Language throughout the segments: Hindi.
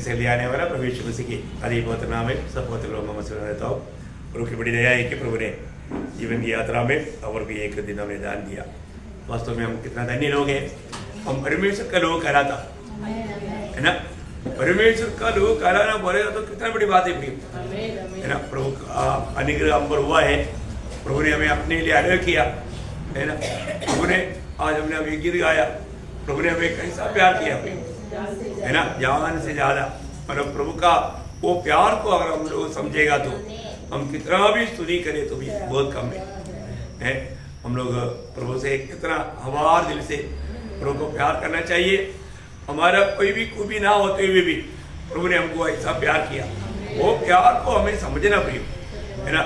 से ले आने वाला प्रभु यीशु मसीह की आदि पवित्र नाम में सब पवित्र लोग मैं मसीह रहता हूँ। प्रभु की बड़ी दया है कि प्रभु ने जीवन की यात्रा में और भी एक दिन हमें दान दिया। वास्तव में हम कितना धन्य लोग हैं। हम परमेश्वर का लोग कहलाता है ना, परमेश्वर का लोग कहलाना बोलेगा तो कितना बड़ी बात है है ना। प्रभु का अनुग्रह हम पर हुआ है, प्रभु ने हमें अपने लिए अलग किया है ना। प्रभु ने आज हमने अभी गीत गाया, प्रभु ने हमें कैसा प्यार किया है ना, जान से ज्यादा। मतलब प्रभु का वो प्यार को अगर हम लोग समझेगा तो हम कितना भी स्तुति करें तो भी बहुत कम है। हम लोग प्रभु से कितना हमारे दिल से प्रभु को प्यार करना चाहिए। हमारा कोई भी खूबी ना होते हुए भी प्रभु ने हमको ऐसा प्यार किया, वो प्यार को हमें समझना पड़ेगा है ना।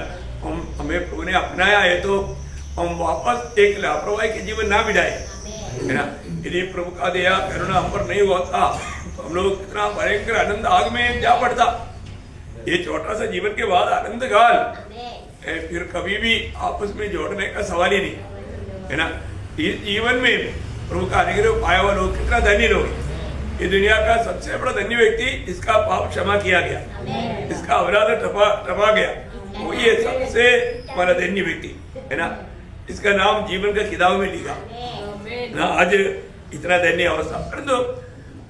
हमें प्रभु ने अपनाया है तो हम वापस एक लापरवाही के जीवन ना बिताए है ना। यदि प्रभु का दया करुणा हम पर नहीं होता तो हम लोग कितना भयंकर आनंद आग में जा पड़ता। ये छोटा सा जीवन के बाद आनंद काल फिर कभी भी आपस में जोड़ने का सवाल ही नहीं है ना। इस जीवन में प्रभु का अनुग्रह पाया हुआ लोग कितना धन्य लोग। ये दुनिया का सबसे बड़ा धन्य व्यक्ति जिसका पाप क्षमा किया गया, इसका अपराध टपा गया, वो ये सबसे बड़ा धन्य व्यक्ति है ना। इसका नाम जीवन का किताब में लिखा ना। आज इतना धन्य अवस्था, परंतु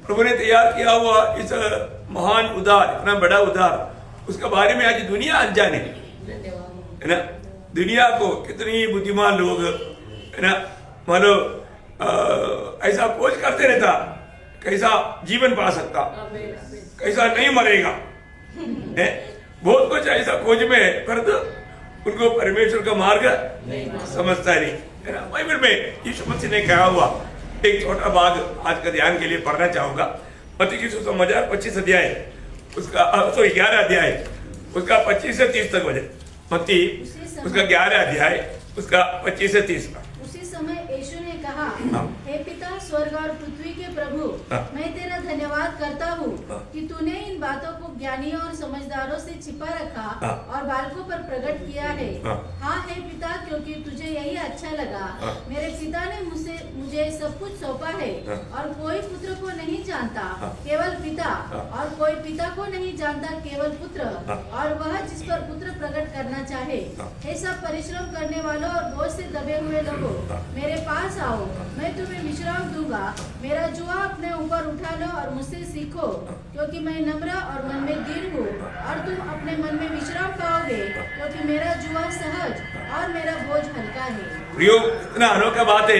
प्रभु ने तैयार किया हुआ इस महान उद्धार, इतना बड़ा उद्धार, उसके बारे में आज दुनिया अनजाने है ना। दुनिया को कितनी बुद्धिमान लोग है ना, मानो ऐसा खोज करते रहता कैसा जीवन पा सकता, कैसा नहीं मरेगा है। बहुत कुछ ऐसा खोज में है, परंतु उनको परमेश्वर का मार्ग समझता नहीं है ना। बाइबल में यीशु मसीह ने कहा हुआ एक छोटा भाग आज का ध्यान के लिए पढ़ना चाहूंगा। मत्ती की सुसमाचार 25 अध्याय उसका 11 अध्याय उसका 25 से 30 तक वजह। मत्ती उसका 11 अध्याय उसका 25 से 30 का। उसी समय यीशु ने कहा, हे पिता स्वर्ग और पृथ्वी के प्रभु, मैं तेरा धन्यवाद करता हूँ कि तूने इन बातों को ज्ञानियों और समझदारों से छिपा रखा और बालकों पर प्रकट किया है। हाँ हे पिता, क्योंकि तुझे यही अच्छा लगा। मेरे पिता ने मुझे सब कुछ सौंपा है और कोई पुत्र को नहीं जानता केवल पिता, और कोई पिता को नहीं जानता केवल पुत्र, और वह जिस पर पुत्र प्रकट करना चाहे। हे सब परिश्रम करने वालों और बोझ से दबे हुए लोगों, मेरे पास आओ, मैं तुम्हें विश्राम दूंगा। मेरा जुआ अपने ऊपर उठा लो और मुझसे सीखो, क्योंकि मैं नम्र और मन में दीन हूँ, और तुम अपने मन में विश्राम पाओगे, क्योंकि मेरा जुआ सहज और मेरा बोझ हल्का है। प्रियो, कितना अनोखा बात है,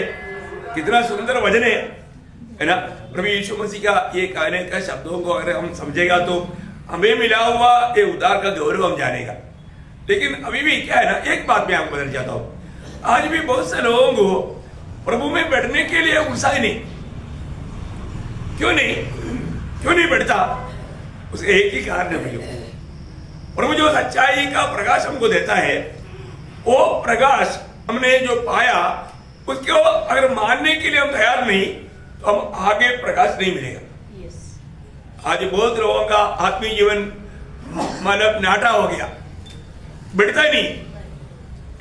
कितना सुंदर वचन है ना। प्रभु यीशु मसीह का ये कहने का शब्दों को अगर हम समझेगा तो हमें मिला हुआ ये उद्धार का गौरव हम जानेगा। लेकिन अभी भी क्या है ना, एक बात मैं आपको बताना चाहता हूँ, आज भी बहुत से लोगों को प्रभु में बैठने के लिए उत्साह नहीं। क्यों नहीं बैठता? उसके एक ही कारण है, प्रभु जो सच्चाई का प्रकाश हमको देता है, वो प्रकाश हमने जो पाया उसको अगर मानने के लिए हम तैयार नहीं तो हम आगे प्रकाश नहीं मिलेगा। आज बहुत लोगों का आत्मीय जीवन मानव नाटा हो गया, बढ़ता ही नहीं।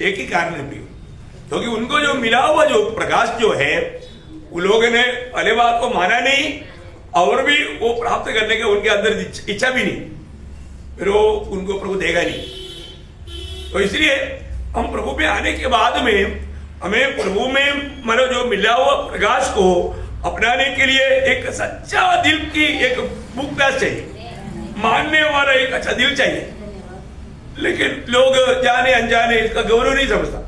एक ही कारण है, क्योंकि उनको जो मिला हुआ जो प्रकाश जो है, उन लोगों ने पहले बात को माना नहीं और भी वो प्राप्त करने के उनके अंदर इच्छा भी नहीं, फिर वो उनको प्रभु देगा नहीं। तो इसलिए हम प्रभु में आने के बाद में हमें प्रभु में मतलब जो मिला हुआ प्रकाश को अपनाने के लिए एक सच्चा दिल की एक मुक्तता चाहिए, मानने वाला एक अच्छा दिल चाहिए। लेकिन लोग जाने अनजाने इसका गौरव नहीं समझता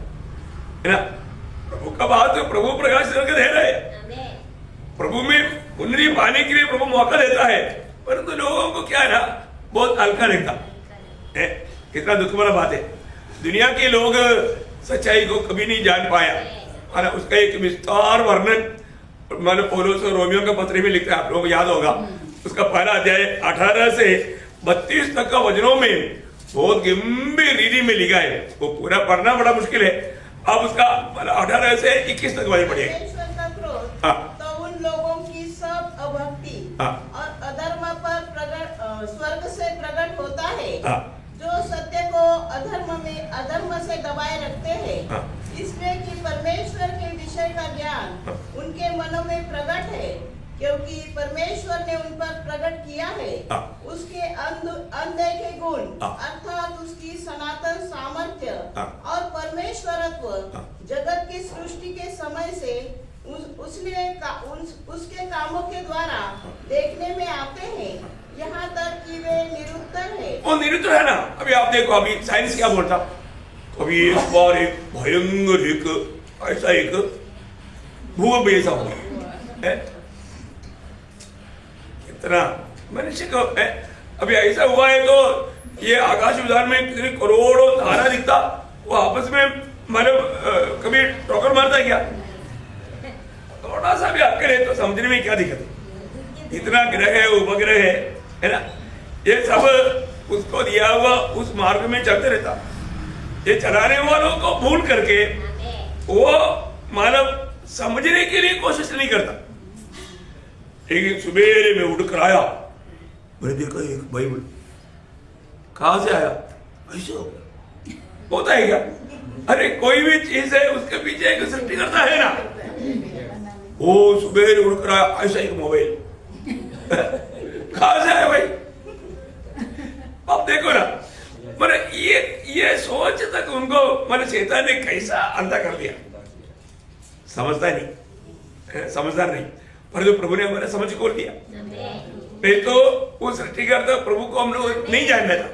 है ना। प्रभु का बात तो प्रभु प्रकाश करके दे रहा है, प्रभु में उन्नति पाने के लिए प्रभु मौका देता है, परंतु लोगों को क्या है ना, बहुत हल्का लगता है। कितना दुख भरा बात है, दुनिया के लोग सच्चाई को कभी नहीं जान पाया है ना। उसका एक विस्तार वर्णन मानो पौलुस और रोमियो का पत्र में लिखा है, आप लोगों को याद होगा। उसका पहला अध्याय 18 से 32 तक का वचनों में बहुत गंभीर रीति में लिखा है, वो पूरा पढ़ना बड़ा मुश्किल है। अब उसका 18 से 21 तक वाले पढ़िएगा। तो उन लोगों की सब अभक्ति और अधर्म पर स्वर्ग से प्रकट होता है, जो सत्य को अधर्म से दबाए रखते हैं, इसलिए कि परमेश्वर के विषय का ज्ञान उनके मनों में प्रकट है, क्योंकि परमेश्वर ने उन पर प्रकट किया किया है उसके अनदेखे गुण अर्थात उसकी सनातन सामर्थ्य और परमेश्वरत्व जगत की सृष्टि के समय से उसके कामों के द्वारा देखने में आते हैं, यहाँ तक कि वे निरुत्तर है। वो निरुत्तर है ना। अभी आप देखो, अभी साइंस क्या बोलता, अभी एक बार एक भयंकर ऐसा एक भूकंप ऐसा हुआ, कितना मनुष्य को अभी ऐसा हुआ है तो ये आकाश विधान में कितने करोड़ों तारा दिखता, वो आपस में मतलब कभी टक्कर मारता क्या? थोड़ा सा भी अक्कल है तो समझने में क्या दिक्कत है? इतना ग्रह है, उपग्रह है ना, ये सब उसको दिया हुआ उस मार्ग में चलते रहता। ये चलाने वालों को भूल करके वो मानव समझने के लिए कोशिश नहीं करता। एक सुबेरे में उठ कर आया, मैंने देखा एक बाइबल, कहां से आया? ऐसा होता है क्या? अरे कोई भी चीज है उसके पीछे एक सृष्टि करता है ना। वो सुबेरे उठ कर आया, ऐसा एक मोबाइल कहां से आया भाई? आप देखो ना, मैंने ये सोच तक उनको मैंने शैतान ने कैसा अंधा कर दिया। समझता नहीं, समझदार नहीं, पर जो प्रभु ने हमारे समझ खोल दिया। नहीं तो वो सृष्टिकर्ता प्रभु को हम लोग नहीं जानना था।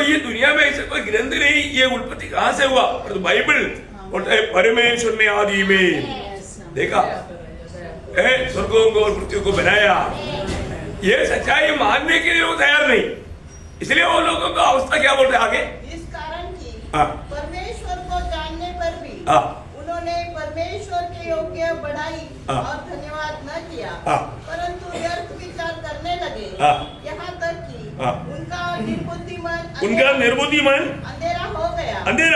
ये दुनिया में ऐसे कोई ग्रंथ नहीं, ये उत्पत्ति कहां से हुआ? तो बाइबल बोलता है परमेश्वर ने आदि में देखा स्वर्गों को और पृथ्वी को बनाया। ये सच्चाई मानने के लिए वो तैयार नहीं, इसलिए वो लोगों का अवस्था क्या बोलते आगे? इस कारण की परमेश्वर को जानने पर भी उन्होंने परमेश्वर के योग्य बढ़ाई और धन्यवाद न किया, परंतु व्यर्थ विचार करने लगे, यहाँ तक कि उनका निर्बुद्धि मन अंधेरा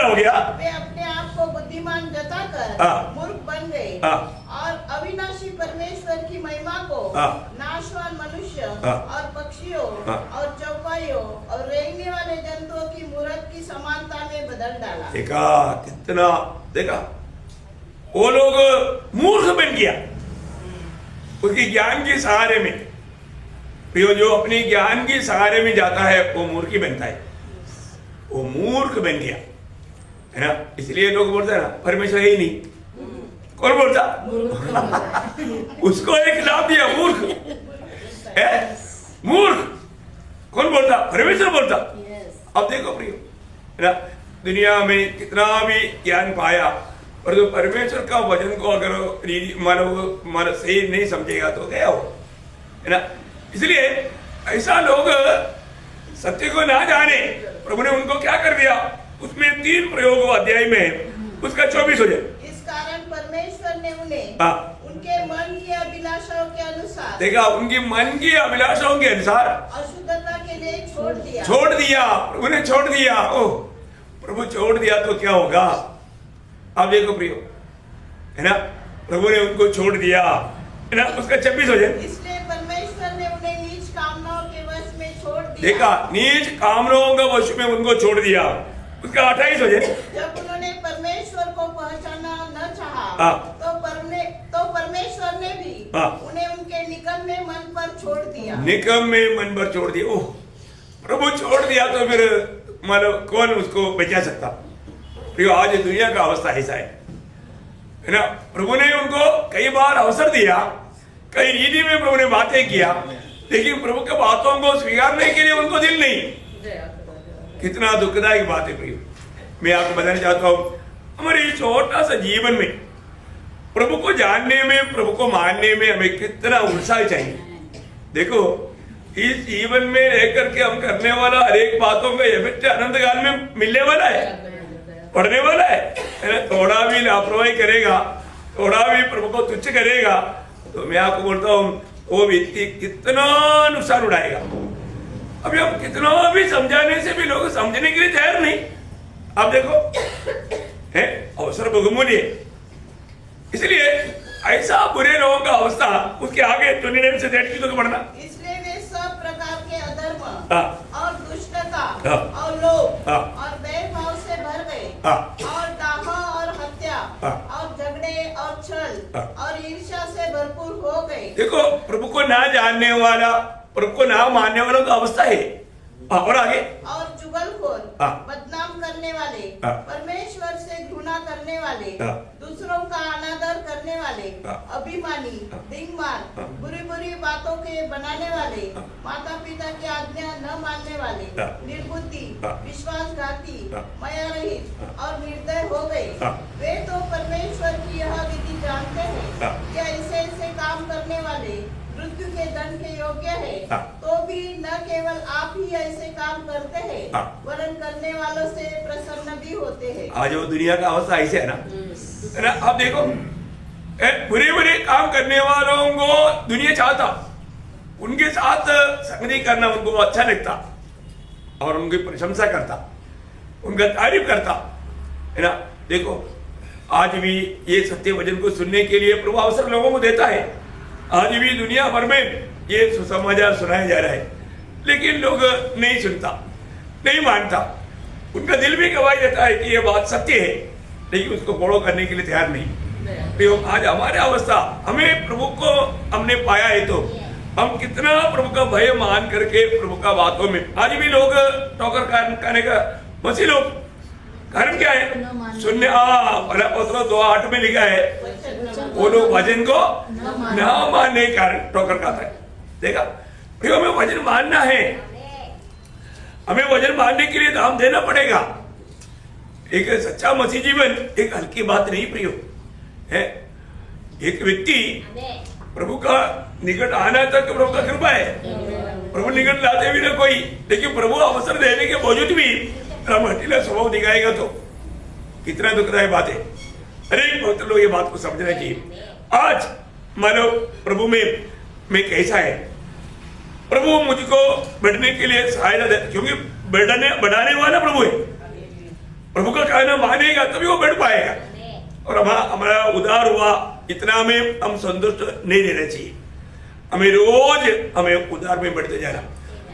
हो गया। वे अपने आप को बुद्धिमान जताकर मूर्ख बन गए और अविनाशी परमेश्वर की महिमा को नाशवान मनुष्य और पक्षियों और चौपाइयों और रेंगने वाले जंतुओं की मूर्त की समानता में बदल डाला। देखा कितना, देखा वो लोग मूर्ख बन गया उसकी ज्ञान के सहारे में। जो अपने ज्ञान के सहारे में जाता है वो मूर्ख बनता है, वो मूर्ख बन गया है ना। इसलिए लोग बोलते हैं ना परमेश्वर है ही नहीं। कौन बोलता? उसको एक नाम दिया मूर्ख है, मूर्ख। कौन बोलता? परमेश्वर बोलता। अब देखो प्रियो है ना, दुनिया में कितना भी ज्ञान पाया और जो परमेश्वर का वचन को अगर मानव सही नहीं समझेगा तो गया हो है ना। इसलिए ऐसा लोग सत्य को ना जाने, प्रभु ने उनको क्या कर दिया? उसमें 3 प्रयोग अध्याय में उसका 24 हो जाए। इस कारण परमेश्वर ने उन्हें उनके मन की अभिलाषाओं के अनुसार, देखा, उनकी मन की अभिलाषाओं के अनुसार अशुद्धता के लिए छोड़ दिया। प्रभु ने छोड़ दिया। ओह, प्रभु छोड़ दिया तो क्या होगा? आप देखो प्रियो है ना, प्रभु ने उनको छोड़ दिया है ना, उसका 26 हो जाए। इसलिए परमेश्वर ने उन्हें नीच कामनाओं के वश में छोड़ दिया। देखा, नीच कामनाओं का वश में उनको छोड़ दिया, उसका 28 हो जाए। जब उन्होंने परमेश्वर को पहचाना न चाहा तो परमेश्वर ने भी उन्हें उनके निकम में मन पर छोड़ दिया। निकम में मन पर छोड़ दिया। ओह, प्रभु छोड़ दिया तो फिर मतलब कौन उसको बचा सकता? प्रियो आज दुनिया का अवस्था ऐसा है ना। प्रभु ने उनको कई बार अवसर दिया, कई रीति में प्रभु ने बातें किया, लेकिन प्रभु के बातों को स्वीकारने के लिए उनको दिल नहीं। कितना दुखदायक बात है प्रियो। मैं आपको बताना चाहता हूं, हमारे छोटा सा जीवन में प्रभु को जानने में, प्रभु को मानने में हमें कितना उत्साह चाहिए। देखो, इस जीवन में रहकर के हम करने वाला हर एक बातों का इफेक्ट अनंत काल में मिलने वाला है, पढ़ने वाला है। थोड़ा भी लापरवाही करेगा, थोड़ा भी प्रभु को तुच्छ करेगा, तो मैं आपको बोलता हूं वो व्यक्ति कितना नुकसान उड़ाएगा। अभी हम कितना भी समझाने से भी लोग समझने के लिए तैयार नहीं। आप देखो है अवसर बहुमूल्य, इसलिए ऐसा बुरे लोगों का अवस्था उसके आगे 29 से 30 तो पढ़ना। इसलिए वे सब प्रकार के अधर्म और दुष्टता और लोभ और बैरभाव से भर गए और दाह और हत्या और झगड़े और छल और ईर्ष्या से भरपूर हो गए। देखो, प्रभु को ना जानने वाला प्रभु को ना मानने वालों का अवस्था है। और आगे और चुगलखोर, हाँ। बदनाम करने वाले, हाँ। परमेश्वर से घृणा करने वाले, हाँ। दूसरों का अनादर करने वाले, हाँ। अभिमानी, हाँ। दिंगमान, हाँ। बुरी बुरी बातों के बनाने वाले, हाँ। माता पिता की आज्ञा न मानने वाले, हाँ। निर्बुद्धि, हाँ। विश्वासघाती, हाँ। माया रहित हाँ। और निर्दय हो गए। हाँ। वे तो परमेश्वर की यह विधि जानते हैं हाँ। कि ऐसे ऐसे काम करने वाले मृत्यु के दंड के योग्य है। हाँ। तो भी न केवल आप ही ऐसे काम करते हैं, हाँ। वरन करने वालों से प्रसन्न भी होते हैं। आज वो दुनिया का अवस्था ऐसे है ना। आप देखो बुरे बुरे काम करने वालों को दुनिया चाहता, उनके साथ संगति करना उनको अच्छा लगता और उनकी प्रशंसा करता, उनका तारीफ करता है ना। देखो आज भी ये सत्य वचन को सुनने के लिए प्रभु अवसर लोगों को देता है। आज भी दुनिया भर में ये सुसमाचार सुनाया जा रहा है, लेकिन लोग नहीं सुनता, नहीं मानता। उनका दिल भी गवाही देता है कि ये बात सत्य है, लेकिन उसको फॉलो करने के लिए तैयार नहीं। तो आज हमारे अवस्था, हमें प्रभु को हमने पाया है तो हम कितना प्रभु का भय मान करके प्रभु का बातों में, आज भी लोग ठोकर खाने का मसीह लोग कारण क्या है सुनने। पत्र 2:8 में लिखा है वो लोग वचन को न मानने के कारण ठोकर खाता है। देखा, फिर हमें वचन मानना है, हमें वचन मानने के लिए दाम देना पड़ेगा। एक सच्चा मसीह जीवन एक हल्की बात नहीं प्रियो है। एक व्यक्ति प्रभु का निकट आना तक प्रभु का कृपा है, प्रभु निकट लाते भी ना कोई, लेकिन प्रभु अवसर देने के बावजूद भी हम हटीला स्वभाव दिखाएगा तो कितना दुखदायक बात है। अरे बहुत लोग ये बात को समझना चाहिए। आज मानो प्रभु में मैं कैसा है, प्रभु मुझको बढ़ने के लिए सहायता दे, क्योंकि बढ़ाने वाला प्रभु है। प्रभु का कहना मानेगा तभी वो बढ़ पाएगा। और हमारा उदार हुआ इतना हमें हम संतुष्ट नहीं रहना चाहिए, हमें रोज हमें उदार में बढ़ते जाना।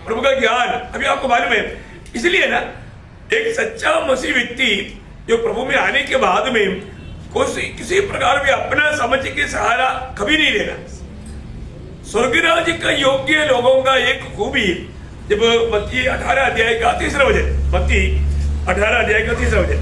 प्रभु का ज्ञान अभी आपको मालूम है, इसलिए ना एक सच्चा मसीह व्यक्ति जो प्रभु में आने के बाद में किसी प्रकार भी अपना समझ के सहारा कभी नहीं लेना। स्वर्ग राज्य का योग्य लोगों का एक खूबी, जब मत्ती 18 अध्याय का 3 वचन, मत्ती 18 अध्याय का 3 वचन,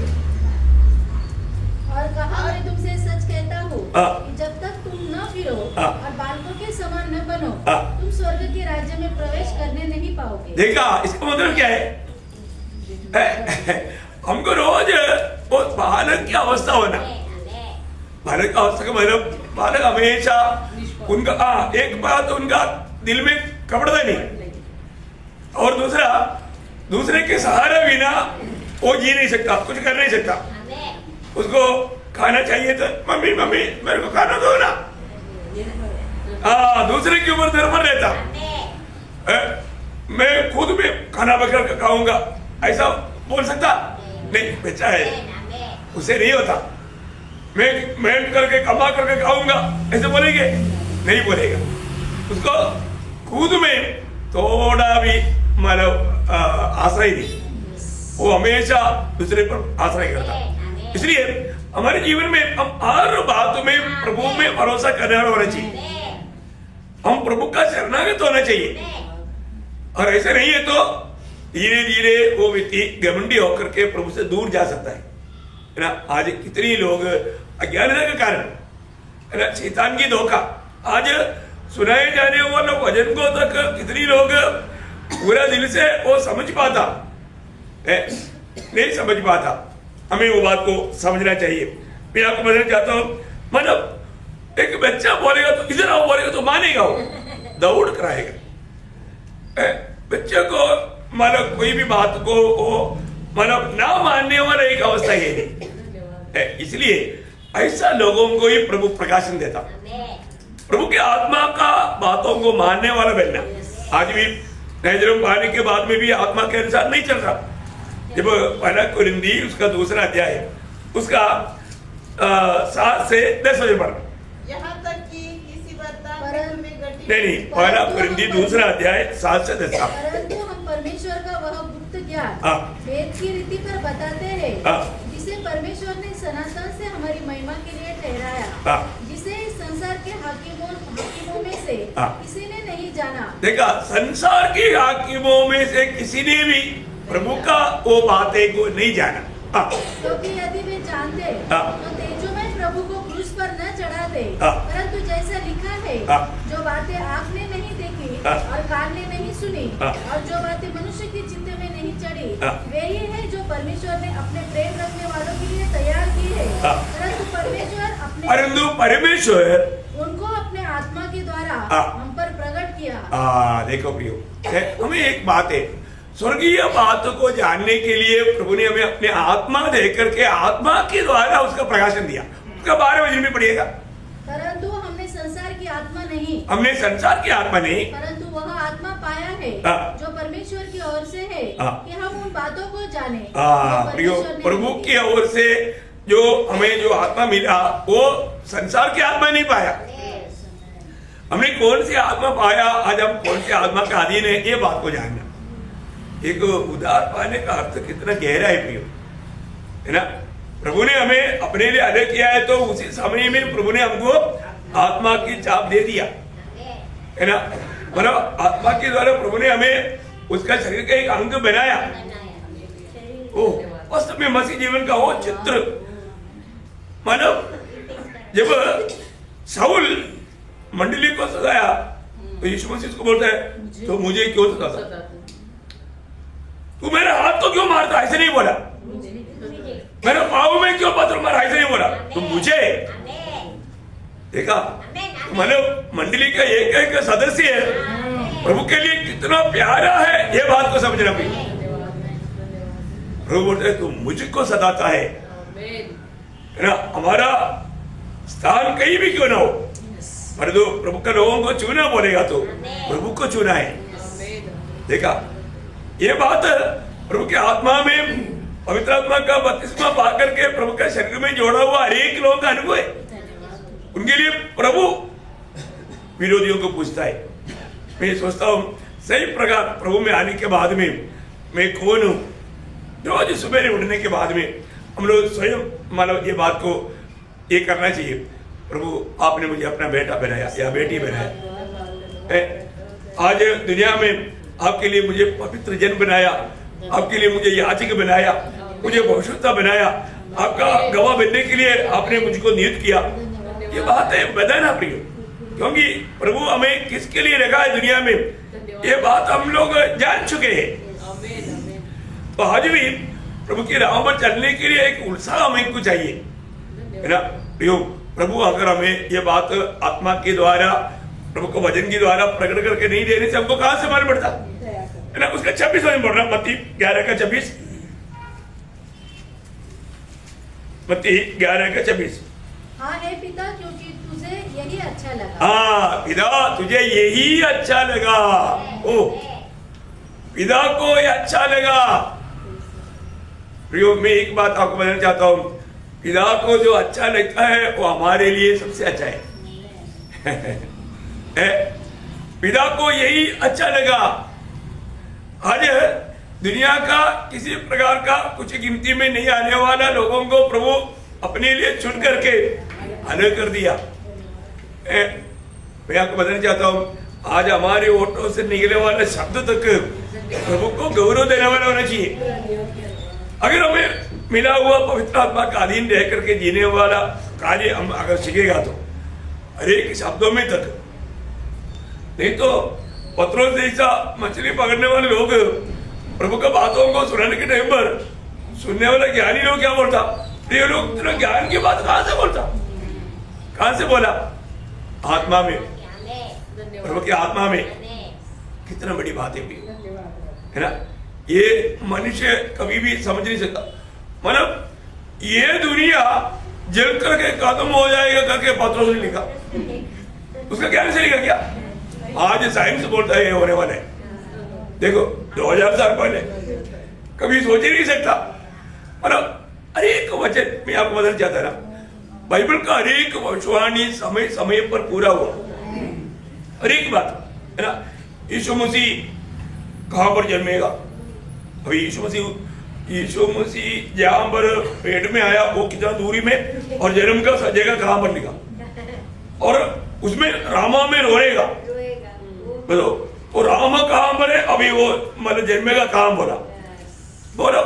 और कहा मैं तुमसे सच कहता हूँ कि जब तक तुम न फिरो और बालकों के समान न बनो, तुम स्वर्ग के राज्य में प्रवेश करने नहीं पाओगे। देखा, इसका मतलब क्या है? हमको रोज वो बालक की अवस्था होना, बालक की अवस्था का मतलब बालक हमेशा उनका एक बात उनका दिल में कपड़ा नहीं, और दूसरा दूसरे के सहारे बिना वो जी नहीं सकता, कुछ कर नहीं सकता। उसको खाना चाहिए तो मम्मी मम्मी मेरे को खाना दो ना, दूसरे के ऊपर निर्भर रहता। मैं खुद भी खाना बकर के खाऊंगा ऐसा बोल सकता नहीं, बच्चा है उसे नहीं होता। मैं मेहनत करके कमा करके खाऊंगा ऐसे बोलेंगे, नहीं बोलेगा। उसको खुद में थोड़ा भी मतलब आश्रय नहीं, वो हमेशा दूसरे पर आश्रय करता। इसलिए हमारे जीवन में हम हर बात में प्रभु में भरोसा करने वाला होना चाहिए, हम प्रभु का शरणागत होना चाहिए। और ऐसे नहीं है तो धीरे धीरे वो व्यक्ति घमंडी होकर के प्रभु से दूर जा सकता है ना। आज कितनी लोग अज्ञानता के कारण है ना, शैतान की धोखा, आज सुनाए जाने वाले वचन को तक कितनी लोग पूरा दिल से वो समझ पाता है, नहीं समझ पाता। हमें वो बात को समझना चाहिए। मैं आपको बताना चाहता हूँ, मतलब एक बच्चा बोलेगा तो इधर आओ बोलेगा तो मानेगा, वो दौड़ कराएगा। बच्चे को मतलब कोई भी बात को वो मतलब ना मानने वाला एक अवस्था ये है। इसलिए ऐसा लोगों को ही प्रभु प्रकाशन देता, प्रभु के आत्मा का बातों को मानने वाला बनना। आज भी नए जन्म पाने के बाद में भी आत्मा के अनुसार नहीं चल रहा। जब पहला कुरिन्दी उसका 2 अध्याय उसका 7 से 10 वजह पर, यहाँ तक कि किसी नहीं, पहला कुरिन्दी 2 अध्याय 7 से 10। परंतु हम परमेश्वर का वह गुप्त ज्ञान वेद की रीति पर बताते हैं, जिसे परमेश्वर ने सनातन से हमारी महिमा के लिए ठहराया, जिसे इस संसार के हाकिमों में से किसी ने नहीं जाना। देखा, संसार के हाकिमों में से किसी ने भी प्रभु का वो बातें को नहीं जाना। क्योंकि यदि वे जानते तो तेजोमय प्रभु को क्रूस पर न चढ़ाते, परंतु जैसा लिखा है, जो बातें आँख ने नहीं देखी और कान ने नहीं सुनी और जो बातें मनुष्य के चित्त में नहीं चढ़ी, वे ही है जो परमेश्वर ने अपने प्रेम रखने वालों के लिए तैयार की है। परंतु परमेश्वर उनको अपने आत्मा के द्वारा हम पर प्रकट किया। देखो प्रियो, हमें एक बात है, स्वर्गीय बातों को जानने के लिए प्रभु ने हमें अपने आत्मा दे करके आत्मा के द्वारा उसका प्रकाशन दिया। उसका 12 वचन में पढ़िएगा। परंतु हमने संसार की आत्मा नहीं, परंतु वह आत्मा पाया है जो परमेश्वर की ओर से है, कि हम उन बातों को जाने। प्रियो, प्रभु की ओर से जो हमें जो आत्मा मिला वो संसार की आत्मा नहीं पाया। हमने कौन सी आत्मा पाया, आज हम कौन सी आत्मा का अधीन है, ये बात को जानना। एक उद्धार पाने का अर्थ कितना गहरा है प्रियो, है ना। प्रभु ने हमें अपने लिए अलग किया है, तो उसी समय में प्रभु ने हमको आत्मा की छाप दे दिया, है ना। मतलब आत्मा के द्वारा प्रभु ने हमें उसका शरीर का एक अंग बनाया। ओ वास्तव में मसीह जीवन का वो चित्र, मतलब जब शाऊल मंडली को सजाया तो यीशु मसीह को बोलता है, तो मुझे क्यों सजाता, तू मेरे हाथ को क्यों मारता, ऐसे नहीं बोला। मेरे पाँव में क्यों पत्थर मारा, ऐसे नहीं बोला। तो मुझे देखा, मतलब मंडली का एक एक सदस्य है, प्रभु के लिए कितना प्यारा है, ये बात को समझना भी। प्रभु बोलते तू मुझको सताता है ना। हमारा स्थान कहीं भी क्यों ना हो, पर तो प्रभु का लोगों को चुना बोलेगा तो प्रभु को चुना है। देखा, ये बात प्रभु के आत्मा में पवित्र आत्मा का बपतिस्मा पाकर के प्रभु का शरीर में जोड़ा हुआ हर एक लोगों का अनुभव है। उनके लिए प्रभु विरोधियों को पूछता है। मैं सोचता हूँ सही प्रकार प्रभु में आने के बाद में मैं कौन हूँ। रोज सुबह उठने के बाद में हम लोग स्वयं मतलब ये बात को ये करना चाहिए, प्रभु आपने मुझे अपना बेटा बनाया या बेटी बनाया, आज दुनिया में आपके लिए मुझे पवित्र जन बनाया, आपके लिए मुझे याजक बनाया, मुझे भविष्यवक्ता बनाया, आपका गवाह बनने के लिए आपने मुझको नियुक्त किया। ये बात है बदलना प्रिय, क्योंकि प्रभु हमें किसके लिए रखा है दुनिया में, ये बात हम लोग जान चुके हैं। तो आज भी प्रभु की राह पर चलने के लिए एक उत्साह हमें को चाहिए, है ना प्रियो। प्रभु अगर हमें ये बात आत्मा के द्वारा प्रभु को वचन के द्वारा प्रकट करके नहीं देने से हमको कहां से मालूम पड़ता, है ना। उसका 26 में बोल रहा, मत्ती 11 का 26, मत्ती 11 का 26। हाँ हे पिता, क्योंकि तुझे यही अच्छा लगा। हाँ पिता, तुझे यही अच्छा लगा। ओ पिता को ये अच्छा लगा। प्रियो, मैं एक बात आपको बताना चाहता हूँ, पिता को जो अच्छा लगता है वो हमारे लिए सबसे अच्छा है। पिता को यही अच्छा लगा। आज दुनिया का किसी प्रकार का कुछ गिनती में नहीं आने वाला लोगों को प्रभु अपने लिए चुन करके अलग कर दिया। मैं आपको बताना चाहता हूँ, आज हमारे ओठों से निकलने वाला शब्द तक प्रभु को गौरव देने वाला होना चाहिए। अगर हमें मिला हुआ पवित्र आत्मा का अधीन रह करके जीने वाला कार्य हम अगर सीखेगा तो हर एक शब्दों में तक, नहीं तो पत्रों जैसा मछली पकड़ने वाले लोग प्रभु का बातों को सुनाने के टाइम पर सुनने वाला ज्ञानी लोग क्या बोलता, ये लोग तेरा ज्ञान की बात कहां से बोलता, कहां से बोला, आत्मा में, प्रभु की आत्मा में। कितना बड़ी बात है ना। ये मनुष्य कभी भी समझ नहीं सकता। मतलब ये दुनिया जल करके खत्म हो जाएगा करके पत्रों से लिखा, उसका ज्ञान से लिखा क्या। आज साइंस बोलता है होने वाला है। देखो 2000 साल पहले कभी सोच ही नहीं सकता। मतलब हर एक वचन मैं आपको बताना चाहता ना, बाइबल का हर एक भविष्यवाणी समय समय पर पूरा हुआ, हर एक बात, है ना। यीशु मसीह कहां पर जन्मेगा, अभी यीशु मसीह जहां पर पेट में आया वो कितना दूरी में, और जन्म का जगह कहां पर लिखा, और उसमें रामा में रोएगा। बोलो वो रामा कहाँ मरे, अभी वो मतलब जन्मेगा कहाँ बोला। बोलो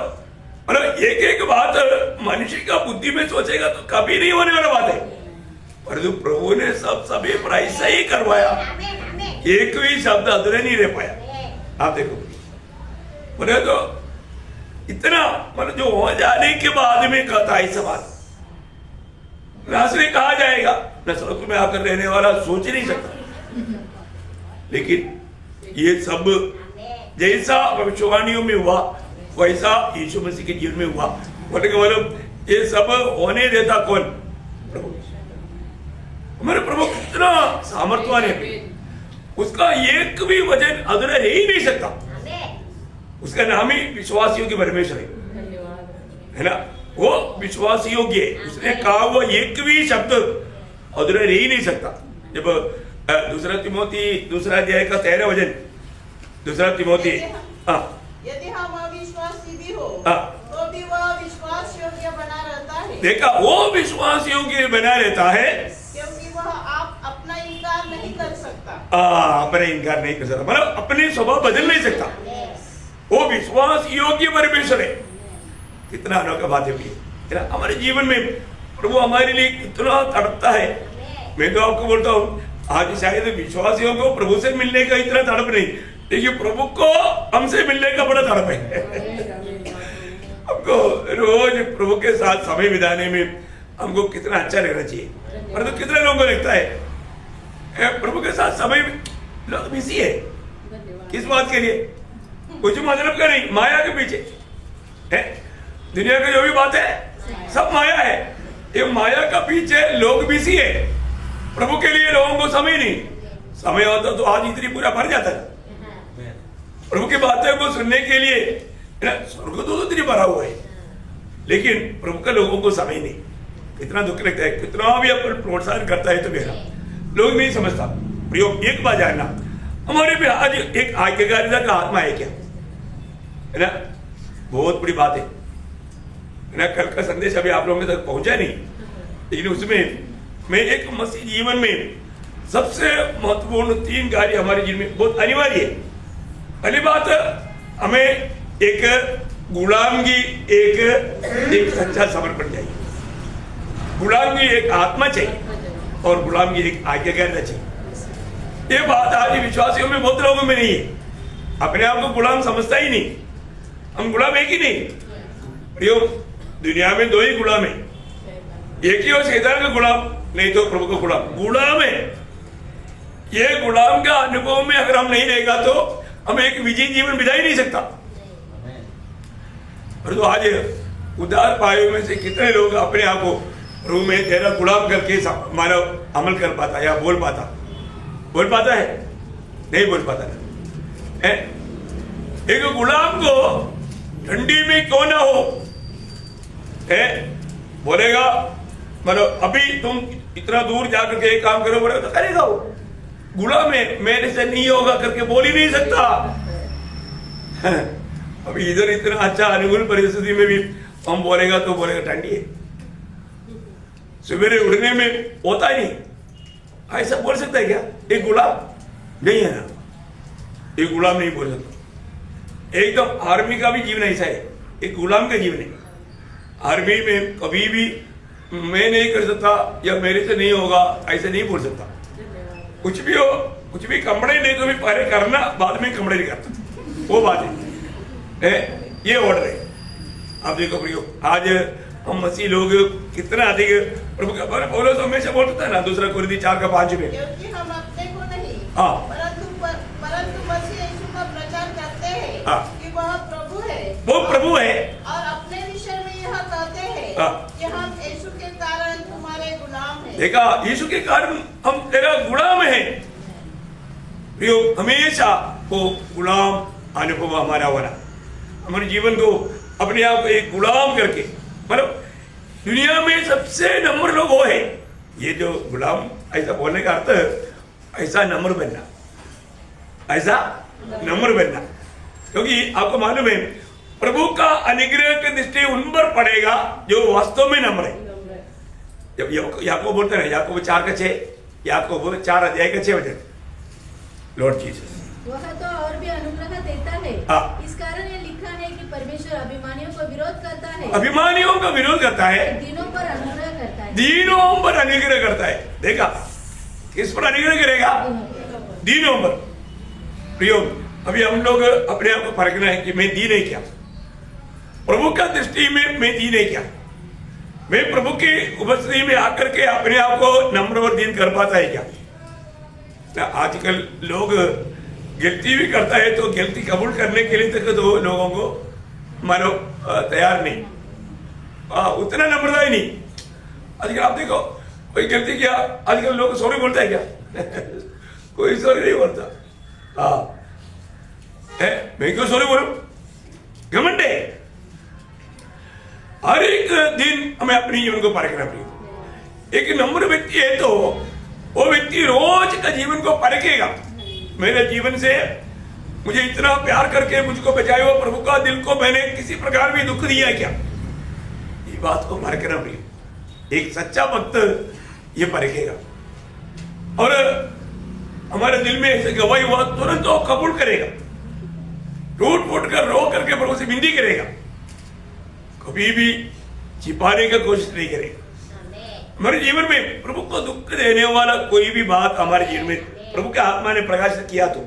मतलब एक एक बात मनुष्य का बुद्धि में सोचेगा तो कभी नहीं होने वाला बात है, परंतु प्रभु ने सब सभी प्राइस से ही करवाया, एक भी शब्द अधूरे नहीं रह पाया। आप देखो बोले तो इतना मतलब जो हो जाने के बाद में कहता है सवाल में कहा जाएगा न स्वर्ग में आकर रहने वाला सोच नहीं सकता। लेकिन ये सब जैसा भविष्यवाणियों में हुआ वैसा यीशु मसीह के जीवन में हुआ। बोले मतलब ये सब होने देता कौन? प्रभु। हमारे प्रभु कितना सामर्थ्यवान है, उसका एक भी वचन अधूरा रह ही नहीं सकता। उसका नाम ही विश्वासियों के परमेश्वर है ना, वो विश्वास योग्य है। उसने कहा वो एक भी शब्द अधूरा रह ही नहीं सकता। जब दूसरा तिमोथी दूसरा अध्याय का 13 वचन, दूसरा तिमोथी यदि हम अविश्वासी भी हो तो भी वह विश्वास योग्य बना रहता है। देखा, वो विश्वास योग्य बना रहता है क्योंकि वह आप अपना इनकार नहीं कर सकता। अपना इनकार नहीं कर सकता, मतलब अपने स्वभाव बदल नहीं सकता। वो विश्वास योग्य परमेश्वर है। कितना अनोखा बात है हमारे जीवन में। प्रभु हमारे लिए कितना तड़पता है। मैं तो आपको बोलता हूँ आज शायद विश्वासियों को प्रभु से मिलने का इतना तड़प नहीं, लेकिन प्रभु को हमसे मिलने का बड़ा तड़प है। हमको रोज प्रभु के साथ समय बिताने में हमको कितना अच्छा लगना चाहिए। परंतु कितने लोगों को लगता है प्रभु के साथ समय लोग बिजी है, किस बात के लिए? कुछ मतलब का नहीं, माया के पीछे है। दुनिया की जो भी बात है सब माया है। ये माया का पीछे लोग बिजी है। प्रभु के लिए लोगों को समय नहीं। समय होता तो आज इतनी पूरा भर जाता है। प्रभु की बातों को सुनने के लिए स्वर्ग तो इतनी भरा हुआ है, लेकिन प्रभु के लोगों को समय नहीं। कितना दुख लगता है, कितना भी अपन प्रोत्साहन करता है तो मेरा लोग नहीं समझता। प्रयोग एक बात जानना, हमारे भी आज एक आज्ञाकारिता का आत्मा है क्या, है ना? बहुत बड़ी बात है ना। कल का संदेश अभी आप लोगों तक पहुंचा नहीं, लेकिन उसमें मैं एक मसीह जीवन में सबसे महत्वपूर्ण 3 कार्य हमारे जीवन में बहुत अनिवार्य है। पहली बात, हमें एक गुलाम की एक सच्चा समर्पण चाहिए। गुलाम की एक आत्मा चाहिए और गुलाम की एक आज्ञाकारिता चाहिए। ये बात आज विश्वासियों में बहुत लोगों में नहीं है। अपने आप को गुलाम समझता ही नहीं। हम गुलाम एक ही नहीं, दुनिया में 2 ही गुलाम है। एक ही हो शैतान का गुलाम, नहीं तो प्रभु का गुलाम है। ये गुलाम का अनुभव में अगर हम नहीं रहेगा तो हम एक विजयी जीवन बिता ही नहीं सकता। परंतु आज उदार पायों में से कितने लोग अपने आप को प्रभु में तेरा गुलाम करके मानव अमल कर पाता या बोल पाता है? नहीं बोल पाता है। एक गुलाम को ठंडी में क्यों ना हो बोलेगा, मतलब अभी तुम इतना दूर जाकर के एक काम करो, बोलेगा तो करेगा। वो गुलाम है, मेरे से नहीं होगा करके बोल ही नहीं सकता। अभी इधर इतना अच्छा अनुकूल परिस्थिति में भी हम बोलेगा तो बोलेगा ठंडी है, सवेरे उठने में होता ही नहीं। ऐसा बोल सकता है क्या? एक गुलाम नहीं है ना, एक गुलाम नहीं बोल सकता। एकदम आर्मी का भी जीवन ऐसा है, एक गुलाम का जीवन है। आर्मी में कभी भी मैं नहीं कर सकता या मेरे से नहीं होगा ऐसे नहीं बोल सकता। कुछ भी हो, कुछ भी कमरे नहीं तो भी पहले करना, बाद में कमरे नहीं करता, वो बात है। ये ऑर्डर है। आप देखो प्रियो, आज हम मसीह लोग कितना अधिक प्रभु का बोलो तो हमेशा बोलता है ना, 2 कुरिन्थी 4:5 में, क्योंकि हम अपने को नहीं परंतु मसीह यीशु का प्रचार करते हैं कि वह प्रभु है। वो प्रभु है और अपने विषय में यह कहते हैं कि हम यीशु के कारण तुम्हारे गुलाम हैं। देखा, यीशु के कारण हम तेरा गुलाम है। प्रियो, हमेशा वो गुलाम अनुभव हमारा हो रहा, हमारे जीवन को अपने आप को एक गुलाम करके, मतलब दुनिया में सबसे नम्र लोग वो है। ये जो गुलाम, ऐसा बोलने का अर्थ ऐसा नम्र बनना, ऐसा नम्र बनना। क्योंकि आपको मालूम है प्रभु का अनुग्रह की दृष्टि उन पर पड़ेगा जो वास्तव में नम्र है। जब याकूब बोलते हैं, याकूब 4:6, याकूब 4 अध्याय का 6 वचन। लॉर्ड जीसस वह तो और भी अनुग्रह देता है। हाँ। इस कारण ये लिखा है कि परमेश्वर अभिमानियों को विरोध करता है, अभिमानियों का विरोध करता है, दीनों पर अनुग्रह करता है। दीनों पर अनुग्रह करता है। देखा, किस पर अनुग्रह करेगा? दीनों पर। प्रियो, अभी हम लोग अपने आप को परखना है कि मैं दीन है क्या, प्रभु का दृष्टि में मैं दीन है क्या, मैं प्रभु की उपस्थिति में आकर के अपने आप को नम्र और दीन कर पाता है क्या? आजकल लोग गलती भी करता है तो गलती कबूल करने के लिए तक तो लोगों को मानो तैयार नहीं, उतना नम्रता ही नहीं। आजकल आप देखो, कोई गलती किया, आजकल लोग सॉरी बोलता है क्या? कोई सॉरी नहीं बोलता। मैं क्यों सॉरी बोलूं? घमंड है। हर एक दिन हमें अपने जीवन को परखना पड़ेगा। एक नम्र व्यक्ति है तो वो व्यक्ति रोज का जीवन को परखेगा। मेरे जीवन से मुझे इतना प्यार करके मुझको बचाए हुआ प्रभु का दिल को मैंने किसी प्रकार भी दुख दिया है क्या? ये बात को परखना पड़ेगा। एक सच्चा भक्त ये परखेगा और हमारे दिल में ऐसे गवाही हुआ तुरंत वो कबूल करेगा, टूट फूट कर रो करके प्रभु से विनती करेगा, कभी भी छिपाने का कोशिश नहीं करेगा। हमारे जीवन में प्रभु को दुख देने वाला कोई भी बात हमारे जीवन में प्रभु के आत्मा ने प्रकाशित किया तो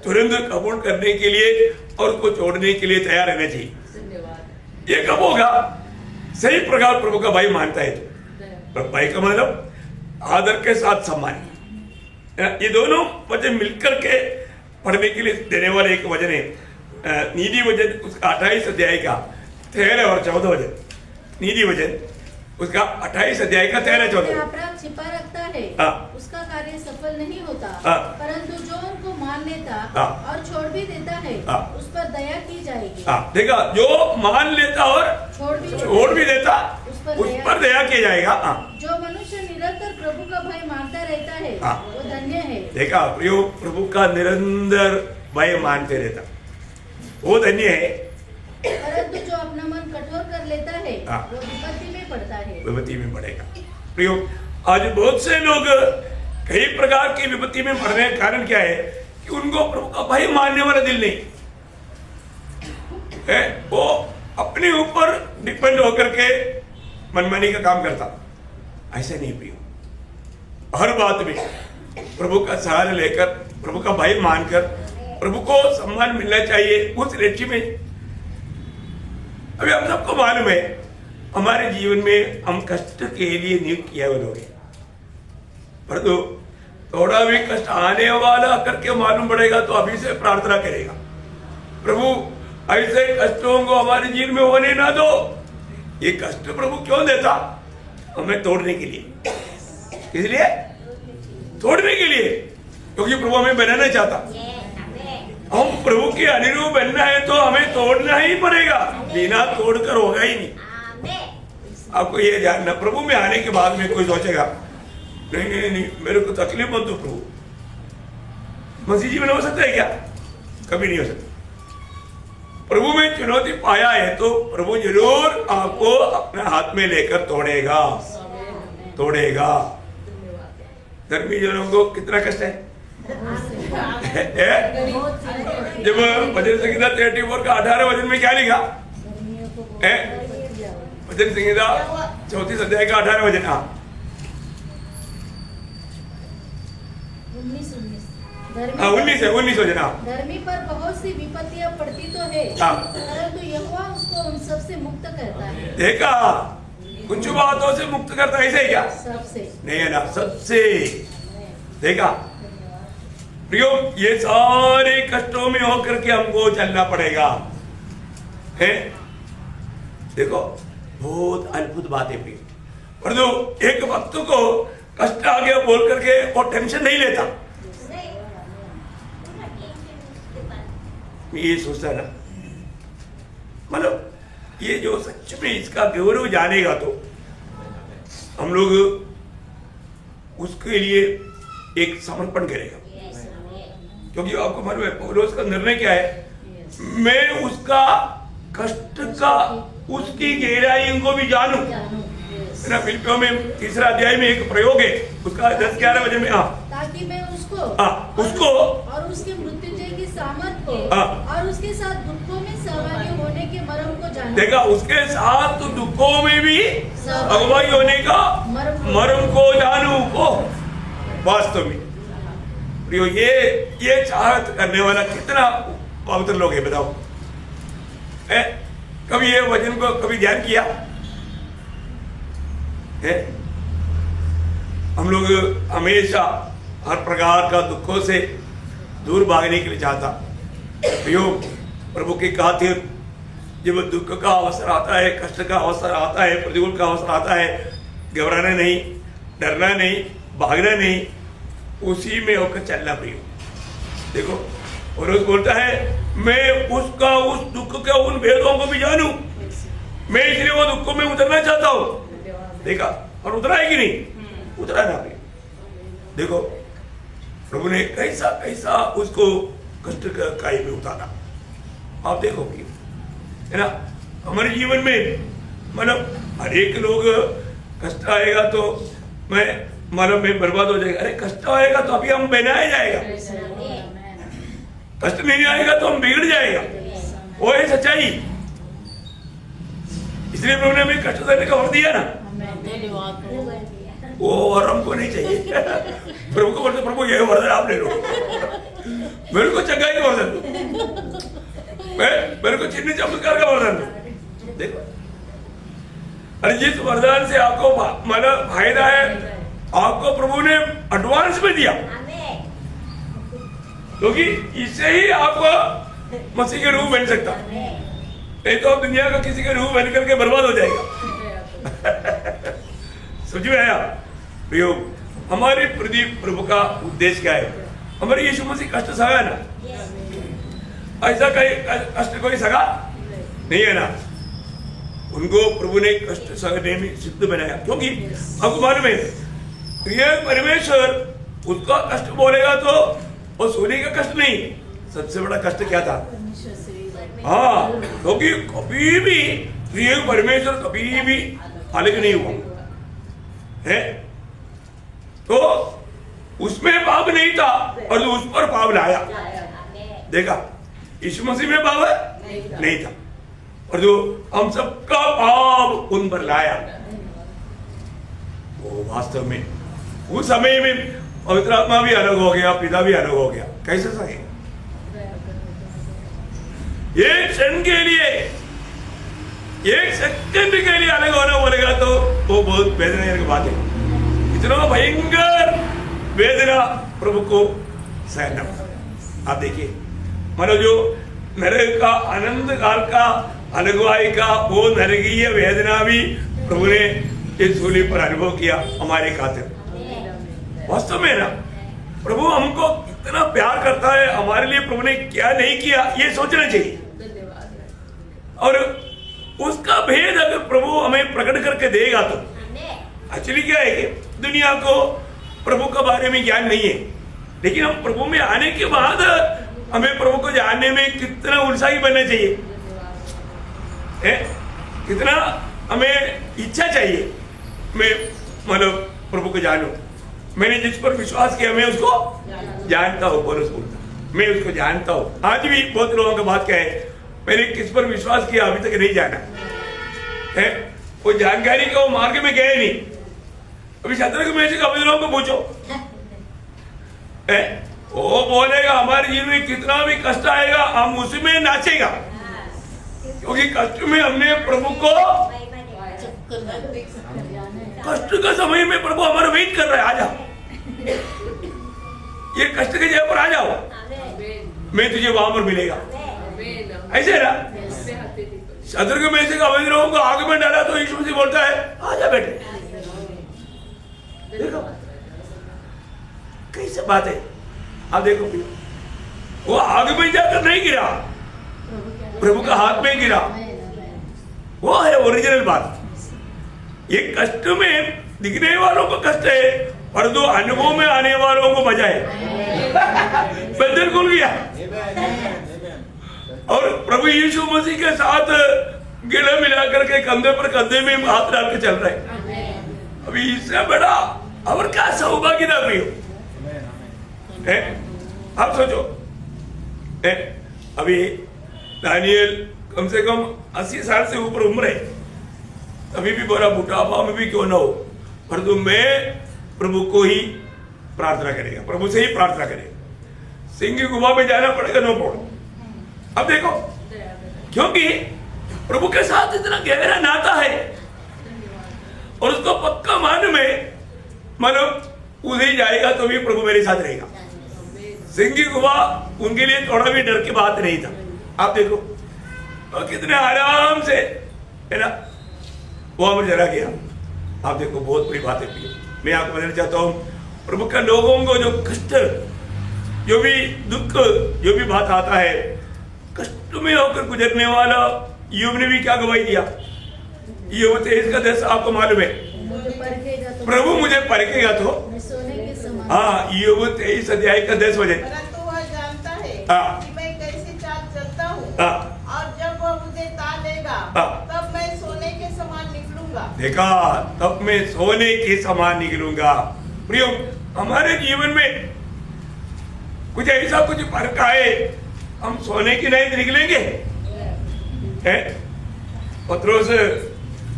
तुरंत कबूल करने के लिए और उसको छोड़ने के लिए तैयार रहना चाहिए। ये कब होगा? सही प्रकार प्रभु का भाई मानता है तो। भाई का मतलब आदर के साथ सम्मान। ये दोनों वचन मिलकर के पढ़ने के लिए देने वाले एक वचन है, नीति वचन उसका 28 अध्याय का 13 और 14 वचन। नीति वचन उसका 28 अध्याय का 13-14। अपराध छिपा रखता है, उसका कार्य सफल नहीं होता, परंतु जो उनको मान लेता और छोड़ भी देता है उस पर दया की जाएगी। देखा, जो मान लेता और छोड़ भी देता उस पर दया किया जाएगा। जो मनुष्य निरंतर प्रभु का भय मानता रहता है वो धन्य है। देखा, प्रभु का निरंतर भय मानते रहता वो धन्य है। परंतु जो अपना मन कठोर कर लेता है वो विपत्ति में पड़ता है। विपत्ति में पड़ेगा। प्रियो, आज बहुत से लोग कई प्रकार की विपत्ति में पड़ने का कारण क्या है कि उनको प्रभु का भय मानने वाला दिल नहीं है। वो अपने ऊपर डिपेंड होकर के मनमानी का काम करता। ऐसा नहीं प्रियो, हर बात में प्रभु का सहारा लेकर, प्रभु का भय मानकर, प्रभु को सम्मान मिलना चाहिए उस लक्ष्य में। अभी हम सबको मालूम है हमारे जीवन में हम कष्ट के लिए नियुक्त किया हुए लोग हैं, परंतु थोड़ा भी कष्ट आने वाला करके मालूम पड़ेगा तो अभी से प्रार्थना करेगा, प्रभु ऐसे कष्टों को हमारे जीवन में होने ना दो। ये कष्ट प्रभु क्यों देता? हमें तोड़ने के लिए। इसलिए तोड़ने के लिए, क्योंकि प्रभु हमें बनाना चाहता। हम प्रभु के अनुरूप बनना है तो हमें तोड़ना ही पड़ेगा, बिना तोड़कर होगा ही नहीं। आपको ये जानना, प्रभु में आने के बाद में कोई सोचेगा नहीं नहीं नहीं मेरे को तकलीफ मत दो प्रभु। मसीह जीवन हो सकता है क्या? कभी नहीं हो सकता। प्रभु में चुनौती पाया है तो प्रभु जरूर आपको अपने हाथ में लेकर तोड़ेगा, तोड़ेगा। धर्मी जनों को कितना कष्ट है। जब भजन संहिता 34 का 18 वचन में क्या लिखा है? भजन संहिता 34 अध्याय का 18 वचन। 19 वचन। धर्मी पर बहुत सी विपत्तियां पड़ती तो है, परंतु यहोवा उसको उन सब से मुक्त करता है। देखा, कुछ बातों से मुक्त करता है, ऐसे क्या? सबसे नहीं है ना, सबसे। देखा प्रियो, ये सारे कष्टों में होकर के हमको चलना पड़ेगा है। देखो, बहुत अद्भुत बात है प्रियो, परंतु एक भक्त को कष्ट आ गया बोल करके वो टेंशन नहीं लेता। ये सोचता ना, मतलब ये जो सच में इसका गौरव जानेगा तो हम लोग उसके लिए एक समर्पण करेगा। क्योंकि आपको मालूम है पौलुस का निर्णय क्या है? मैं उसका कष्ट का, उसकी गहराई को भी जानूं, ना फिलिपियों में 3 अध्याय में एक प्रयोग है, उसका 10-11 वचन में। ताकि मैं उसको उसको और उसके मृत्युंजय की सामर्थ को और उसके साथ दुखों में सहभागी होने के मर्म को जानूं। देखा, उसके साथ दुखों में भी अगुवाई होने का मर्म को जानूं। ओ वास्तव में प्रियो, ये चाहत करने वाला कितना पवित्र लोग है, बताओ। कभी ये वचन को कभी ध्यान किया है? हम लोग हमेशा हर प्रकार का दुखों से दूर भागने के लिए चाहता। प्रियो, प्रभु की खातिर जब दुख का अवसर आता है, कष्ट का अवसर आता है, प्रतिकूल का अवसर आता है, घबराना नहीं, डरना नहीं, भागना नहीं, उसी में होकर चलना। प्रियो देखो, और उस बोलता है मैं उसका उस दुख के उन भेदों को भी जानूं, मैं इसलिए वो दुखों में उतरना चाहता हूं। देखा, और उतरा है कि नहीं? उतरा ना। देखो प्रभु ने कैसा कैसा उसको कष्ट का काई में उतारा। आप देखो कि है ना, हमारे जीवन में मतलब हर एक लोग कष्ट आएगा तो मैं बर्बाद हो जाएगा। अरे कष्ट आएगा तो अभी हम बनाया जाएगा, कष्ट नहीं आएगा तो हम बिगड़ जाएगा। वो है सच्चाई। इसलिए प्रभु ने हमें कष्ट देने का वर दिया ना, वो और हमको नहीं चाहिए। प्रभु को बोलते, प्रभु ये वरदान आप ले लो, मेरे को चंगाई का वरदान दो, मेरे को चिन्ह चमत्कार का वरदान दो। देखो, अरे जिस वरदान से आपको मतलब फायदा है, आपको प्रभु ने एडवांस में दिया, क्योंकि इससे ही आपको मसीह के रूह बन सकता, नहीं तो आप दुनिया का किसी के रूह बन करके बर्बाद हो जाएगा। समझ में आया प्रियो? हमारे प्रभु का उद्देश्य क्या है? हमारे यीशु मसीह कष्ट सहा ना, ऐसा कष्ट कोई सगा नहीं है ना। उनको प्रभु ने कष्ट सहने में सिद्ध बनाया, क्योंकि आपको मालूम है ये परमेश्वर उसका कष्ट बोलेगा तो वो सोने का कष्ट नहीं, सबसे बड़ा कष्ट क्या था? हाँ, क्योंकि कभी भी ये परमेश्वर कभी भी अलग नहीं हुआ है, तो उसमें पाप नहीं था और उस पर पाप लाया। देखा, यीशु मसीह में पाप नहीं था और जो हम सबका पाप उन पर लाया, वो वास्तव में उस समय में पवित्र आत्मा भी अलग हो गया, पिता भी अलग हो गया। कैसे सही? एक क्षण के लिए, एक सेकंड के लिए अलग होना बोलेगा तो वो बहुत वेदना की बात है। इतना भयंकर वेदना प्रभु को सहना। आप देखिए, मतलब जो नरक का आनंद काल का अगुवाई का वो नरकीय वेदना भी प्रभु ने इस सूली पर अनुभव किया हमारे खातिर। वास्तव में ना, प्रभु हमको कितना प्यार करता है, हमारे लिए प्रभु ने क्या नहीं किया ये सोचना चाहिए। और उसका भेद अगर प्रभु हमें प्रकट करके देगा तो एक्चुअली क्या है कि दुनिया को प्रभु के बारे में ज्ञान नहीं है, लेकिन हम प्रभु में आने के बाद हमें प्रभु को जानने में कितना उत्साही बनना चाहिए है? कितना हमें इच्छा चाहिए मैं मतलब प्रभु को जानूं। मैंने जिस पर विश्वास किया मैं उसको जानता हूँ, पौलुस बोलता, मैं उसको जानता हूँ। आज भी बहुत लोगों का बात क्या है, मैंने किस पर विश्वास किया अभी तक नहीं जाना है, वो जानकारी का वो मार्ग में गए नहीं। अभी शत्रु में से लोगों को पूछो है, वो बोलेगा हमारे जीवन में कितना भी कष्ट आएगा हम उसमें नाचेगा, क्योंकि कष्ट में हमने प्रभु को, कष्ट का समय में प्रभु हमारा वेट कर रहा है, आ जाओ ये कष्ट के जगह पर आ जाओ, मैं तुझे वहां पर मिलेगा। ऐसे ना शत्रु में से लोगों को आग में डाला तो यीशु मसीह बोलता है आ जा बेटे। देखो कैसे बात है। आप देखो वो आग में जाकर नहीं गिरा, प्रभु का हाथ में गिरा, वो है ओरिजिनल बात। ये कष्ट में दिखने वालों को कष्ट है, पर दो अनुभव में आने वालों को मजा है। बंधन खुल गया और प्रभु यीशु मसीह के साथ गिला मिला करके कंधे पर कंधे में हाथ डाल के चल रहे हैं। अभी इससे बड़ा और क्या सौभाग्य था प्रियो। आप सोचो, अभी दानियल कम से कम 80 साल से ऊपर उम्र है, अभी भी बोला बुढ़ापा में भी क्यों ना हो, परंतु मैं प्रभु को ही प्रार्थना करेगा, प्रभु से ही प्रार्थना करेगा। सिंह की गुफा में जाना पड़ेगा, नो प्रॉब्लम। अब देखो, क्योंकि प्रभु के साथ इतना गहरा नाता है और उसको पक्का मान में मतलब उधर जाएगा तो भी प्रभु मेरे साथ रहेगा। सिंह की गुफा उनके लिए थोड़ा भी डर की बात नहीं था। आप देखो तो कितने आराम से है ना वो हमें जरा गया। आप देखो बहुत बड़ी बात है। मैं आपको बताना चाहता हूँ, प्रभु का लोगों को जो कष्ट, जो भी दुख, जो भी बात आता है, कष्ट में होकर गुजरने वाला यूब ने भी क्या गवाही दिया। यूब 23 का 10 आपको मालूम है, प्रभु मुझे परखेगा तो हाँ, यूब 23 अध्याय का 10 वचन। परंतु वह जानता है कि मैं कैसी चाल चलता हूँ, और जब वह मुझे तान देगा तब मैं सोने के समान निकलूंगा। देखा, तब मैं सोने के समान निकलूंगा। प्रियो, हमारे जीवन में कुछ ऐसा कुछ फर्क आए, हम सोने की नहीं निकलेंगे। पत्रोस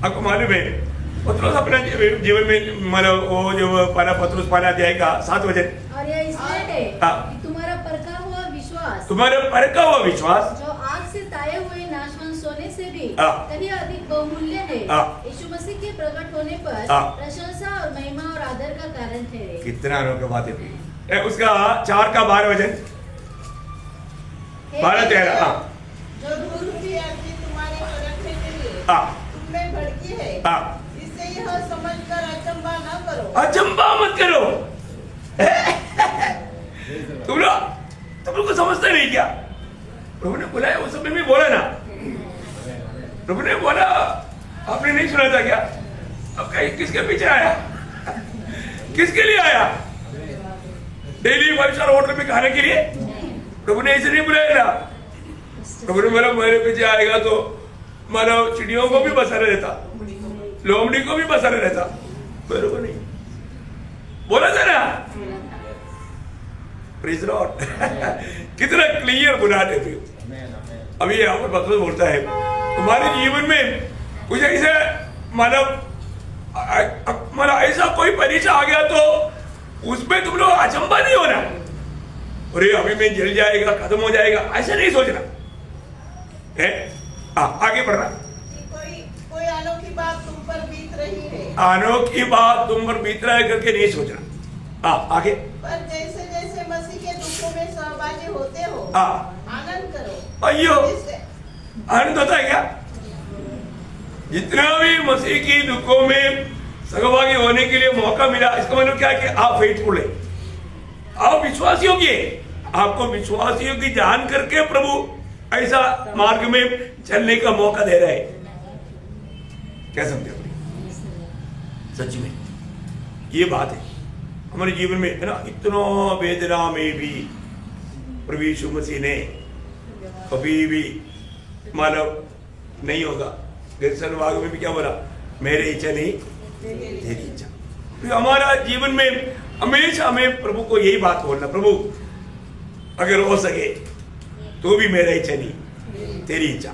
आपको मालूम है, पत्रोस अपने जीवन में मतलब वो जो पहला पत्रोस पहला अध्याय का 7 वचन, और यह इसलिए है कि तुम्हारा परखा हुआ विश्वास, तुम्हारा परखा हुआ विश्वास जो आग से ताए हुए नाशवान सोने से भी कहीं अधिक बहुमूल्य है, यीशु मसीह के प्रकट होने पर प्रशंसा और महिमा और आदर का कारण ठहरे। कितना अनोखी बात है। उसका 4 का 12 वचन, 12-13। जो धूल की आरती तुम्हारे परखने के लिए तुम में भड़की है, इससे यह समझकर अचंभा न करो। अचंभा मत करो। तुम लोग को समझते नहीं क्या? प्रभु ने बोला है, उस समय में बोला ना, प्रभु ने बोला, आपने नहीं सुना था क्या? अब कहीं किसके पीछे आया? किसके लिए आया? डेली 5 स्टार होटल में खाने के लिए? प्रभु ने ऐसे नहीं बुलाया ना। प्रभु ने बोला मेरे पीछे आएगा तो मानो चिड़ियों को भी बसाने रहता, लोमड़ी को भी बसाने रहता। बरोबर नहीं बोला था ना? Praise Lord. कितना क्लियर बुलाते थे। अभी यहाँ पर पत्रोस बोलता है, तुम्हारे जीवन में कुछ ऐसे मतलब ऐसा कोई परीक्षा आ गया तो उसमें तुम लोग अचंभा नहीं होना, अरे अभी मैं जल जाएगा, खत्म हो जाएगा, ऐसा नहीं सोचना है। आगे बढ़ रहा। कोई अनोखी बात तुम पर बीत रही है, अनोखी बात तुम पर बीत रहा है करके नहीं सोचना। आगे। पर जैसे जैसे मसीह के दुखों में सहभागी होते हो, आनंद करो। अयो, आनंद होता है क्या? जितना भी मसीह की दुखों में सहभागी होने के लिए मौका मिला, इसका मतलब क्या है कि आप फेथफुल है, आप विश्वासी होंगे। आपको विश्वासियों की जान करके प्रभु ऐसा मार्ग में चलने का मौका दे रहा है। क्या समझे? सच में ये बात है हमारे जीवन में, है ना। इतना वेदना में भी प्रभु यीशु मसीह ने कभी भी मानव नहीं होगा। दर्शन भाग में भी क्या बोला? मेरी इच्छा नहीं तेरी इच्छा। तो हमारा जीवन में हमेशा हमें प्रभु को यही बात बोलना, प्रभु अगर हो सके तो भी मेरा इच्छा नहीं तेरी इच्छा।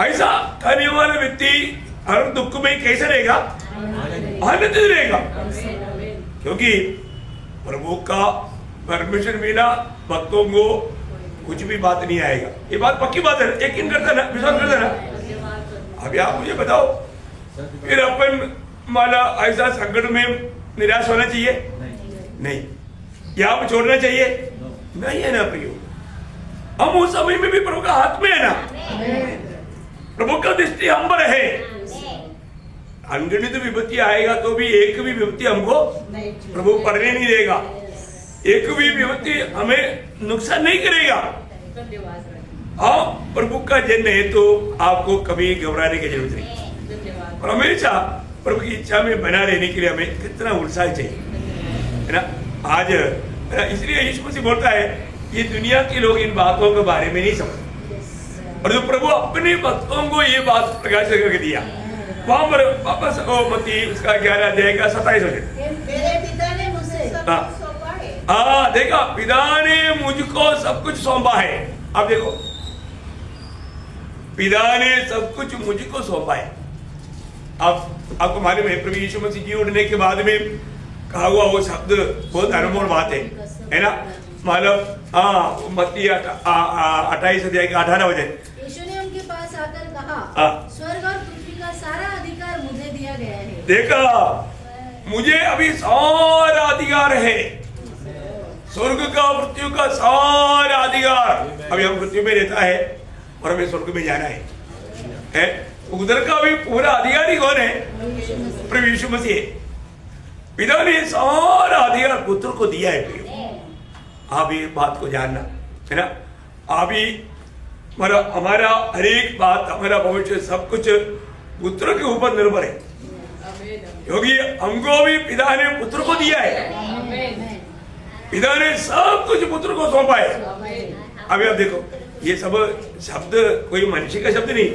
ऐसा करने वाला व्यक्ति हर दुख में कैसे रहेगा? आनंदित रहेगा, क्योंकि प्रभु का परमिशन बिना भक्तों को कुछ भी बात नहीं आएगा। ये बात पक्की बात है, यकीन करता ना, विश्वास करता ना। अभी आप मुझे बताओ, फिर अपन माला ऐसा संकट में निराश होना चाहिए? नहीं। या आप छोड़ना चाहिए? नहीं है ना प्रियो। हम उस समय में भी प्रभु का हाथ में है ना। प्रभु का दृष्टि हम पर है। अनगिनत विपत्ति आएगा तो भी एक भी विपत्ति हमको प्रभु पढ़ने नहीं देगा, एक भी विपत्ति हमें नुकसान नहीं करेगा। हाँ, प्रभु का जन है तो आपको कभी घबराने की जरूरत नहीं। और हमेशा प्रभु की इच्छा में बना रहने के लिए हमें कितना उत्साह चाहिए, है ना। आज इसलिए यीशु मसीह बोलता है, ये दुनिया के लोग इन बातों के बारे में नहीं समझते, और जो प्रभु अपने भक्तों को ये बात प्रकाशित करके दिया, वहां पर वापस मत्ती उसका 11 अध्याय का 27 वचन। मेरे पिता ने मुझे सब हाँ। कुछ सौंपा है। देखा, पिता ने मुझको सब कुछ सौंपा है। अब देखो, पिता ने सब कुछ मुझको सौंपा है। अब आपको मालूम है प्रभु यीशु मसीह जी उठने के बाद में कहा हुआ वो शब्द बहुत अनमोल बात है ना। मतलब मत्ती 28 अध्याय का 18 वचन। यीशु ने उनके पास आकर कहा, स्वर्ग और पृथ्वी का सारा अधिकार मुझे दिया गया है। देखा, मुझे अभी सारा अधिकार है, स्वर्ग का पृथ्वी का सारा अधिकार। अभी हम पृथ्वी में रहता है और हमें स्वर्ग में जाना है? उधर का भी पूरा अधिकारी कौन है? प्रभु यीशु मसीह। पिता ने सारा अधिकार पुत्र को दिया है। आप ये बात को जानना है ना। अभी हमारा हर एक बात, हमारा भविष्य सब कुछ पुत्र के ऊपर निर्भर है, क्योंकि हमको भी पिता ने पुत्र को दिया है। पिता ने सब कुछ पुत्र को सौंपा है। अभी आप देखो, ये सब शब्द कोई मनुष्य का शब्द नहीं,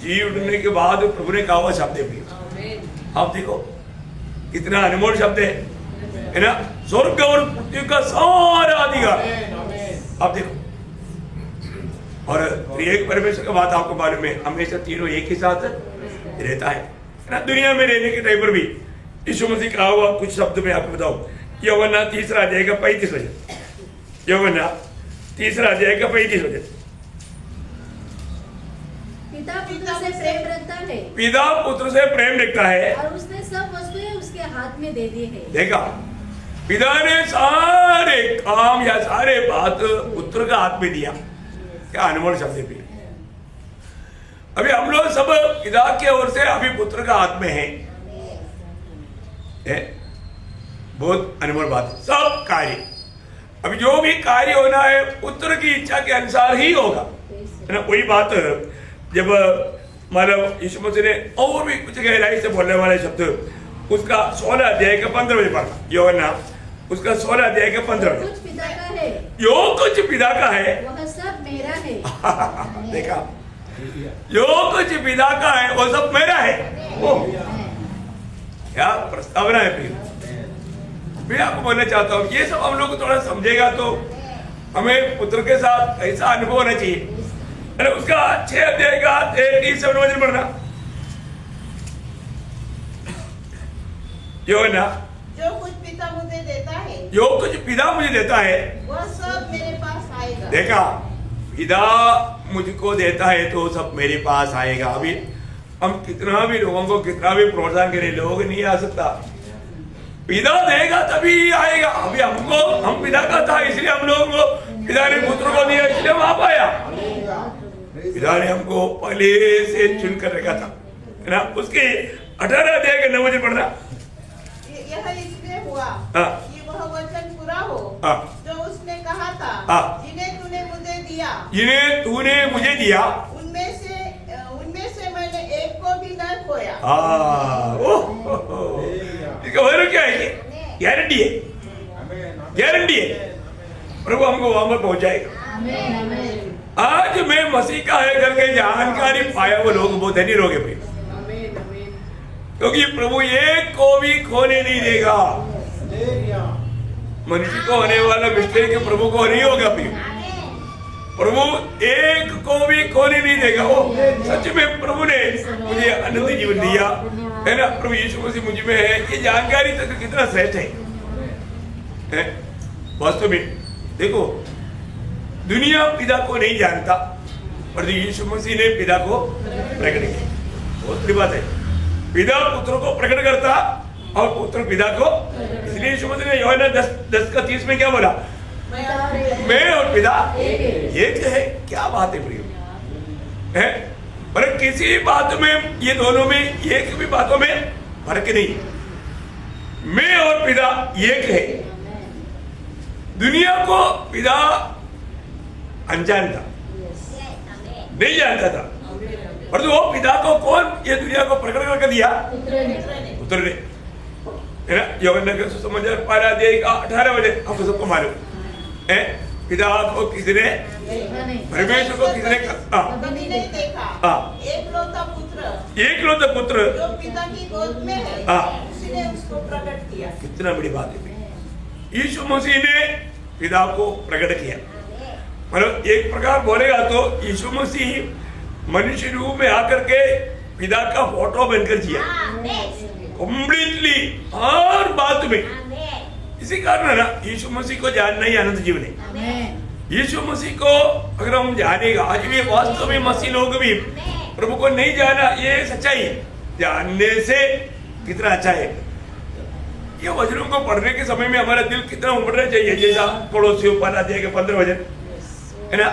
जी उठने के बाद प्रभु ने कहा हुआ शब्द है। आप देखो कितना अनमोल शब्द है ना। स्वर्ग और पृथ्वी का सारा अधिकार। आप देखो, और एक परमेश्वर का बात आपको मालूम है, हमेशा तीनों एक ही साथ रहता है ना। दुनिया में रहने के टाइम पर भी यीशु मसीह कहा हुआ कुछ शब्द में आपको बताऊं। यूहन्ना 3 अध्याय का 35 वचन। यूहन्ना 3 अध्याय का 35 वचन। पिता पुत्र से प्रेम रखता है, पिता पुत्र से प्रेम रखता है, और उसने सब वस्तुएं उसके हाथ में दे दी है। देखा, पिता ने सारे काम या सारे बात पुत्र का हाथ में दिया। क्या अनमोल शब्द है। अभी हम लोग सब पिता की ओर से अभी पुत्र का हाथ में है। बहुत अनमोल बात है। सब कार्य, अभी जो भी कार्य होना है पुत्र की इच्छा के अनुसार ही होगा, है ना। वही बात जब मतलब यीशु मसीह ने और भी कुछ गहराई से बोलने वाले शब्द उसका 16 अध्याय का 15 वचन पढ़ना। यूहन्ना उसका 16 अध्याय का 15 वचन। कुछ पिता का है, जो कुछ पिता का है वह सब मेरा है। देखा, जो कुछ पिता का है वो सब मेरा है। क्या प्रस्तावना है प्रिय। मैं आपको बोलना चाहता हूँ, ये सब हम लोग थोड़ा समझेगा तो हमें पुत्र के साथ ऐसा अनुभव होना चाहिए। उसका 6 अध्याय का 30 वचन पढ़ना। यूहन्ना, जो कुछ पिता मुझे देता है, जो कुछ पिता मुझे देता है वह सब मेरे पास आएगा। देखा, पिता मुझको देता है तो सब मेरे पास आएगा। अभी हम कितना भी लोगों को कितना भी प्रोत्साहन करें, लोग नहीं आ सकता। पिता देगा तभी आएगा। अभी हमको, हम पिता का था इसलिए हम लोगों को पिता ने पुत्र को दिया, इसलिए हम आ पाया। पिता ने हमको पहले से चुन कर रखा था, है ना। उसके 18 अध्याय का 9 वचन पढ़ना। यह इसलिए हुआ कि वह वचन पूरा हो जो उसने कहा था, जिन्हें तूने मुझे दिया, जिन्हें तूने मुझे दिया, उनमें से मैंने एक को भी न खोया। इसका मतलब क्या है? गारंटी है, गारंटी है। प्रभु हमको वहां पर पहुंचाएगा। आज मैं मसीह का है करके जानकारी पाया वो लोग बहुत धनी लोग हैं, क्योंकि प्रभु एक को भी खोने नहीं देगा। मनुष्य को होने वाला मिस्टेक प्रभु को नहीं होगा। प्रभु एक को भी खोने नहीं देगा। वो सच में प्रभु ने मुझे अनंत जीवन दिया, है ना। प्रभु यीशु मसीह मुझ में है, ये जानकारी तक कितना श्रेष्ठ है। वास्तव में देखो, दुनिया पिता को नहीं जानता, पर यीशु मसीह ने पिता को प्रकट किया। बहुत बड़ी बात है। पिता पुत्र को प्रकट करता और पुत्र पिता को। इसलिए यीशु मसीह ने यूहन्ना 10 का 30 में क्या बोला? मैं और पिता एक है। क्या बात है प्रिय, है। पर किसी बात में ये दोनों में एक भी बातों में फर्क नहीं। मैं और पिता एक है। दुनिया को पिता अनजान था, नहीं जानता था, पर वो पिता को कौन ये दुनिया को प्रकट करके दिया? पुत्र ने, है ना। यूहन्ना का सुसमाचार 12 अध्याय का 18 वचन आपको सबको मालूम है। पिता को किसने, परमेश्वर को किसने कभी नहीं देखा। एकलौता पुत्र जो पिता की गोद में है, उसने उसको प्रकट किया। कितना बड़ी बात है। यीशु मसीह ने पिता को प्रकट किया। मतलब एक प्रकार बोलेगा तो यीशु मसीह मनुष्य रूप में आकर के पिता का फोटो बनकर जिया कंप्लीटली हर बात में। इसी कारण है ना यीशु मसीह को जानना ही अनंत जीवन है। यीशु मसीह को अगर हम जानेगा, आज भी वास्तव में मसीह लोग भी प्रभु को नहीं जाना, ये सच्चाई है। जानने से कितना अच्छा है। ये वचनों को पढ़ने के समय में हमारा दिल कितना उमड़ना चाहिए, जैसा पड़ोसियों पर अध्याय के 15 वचन है ना।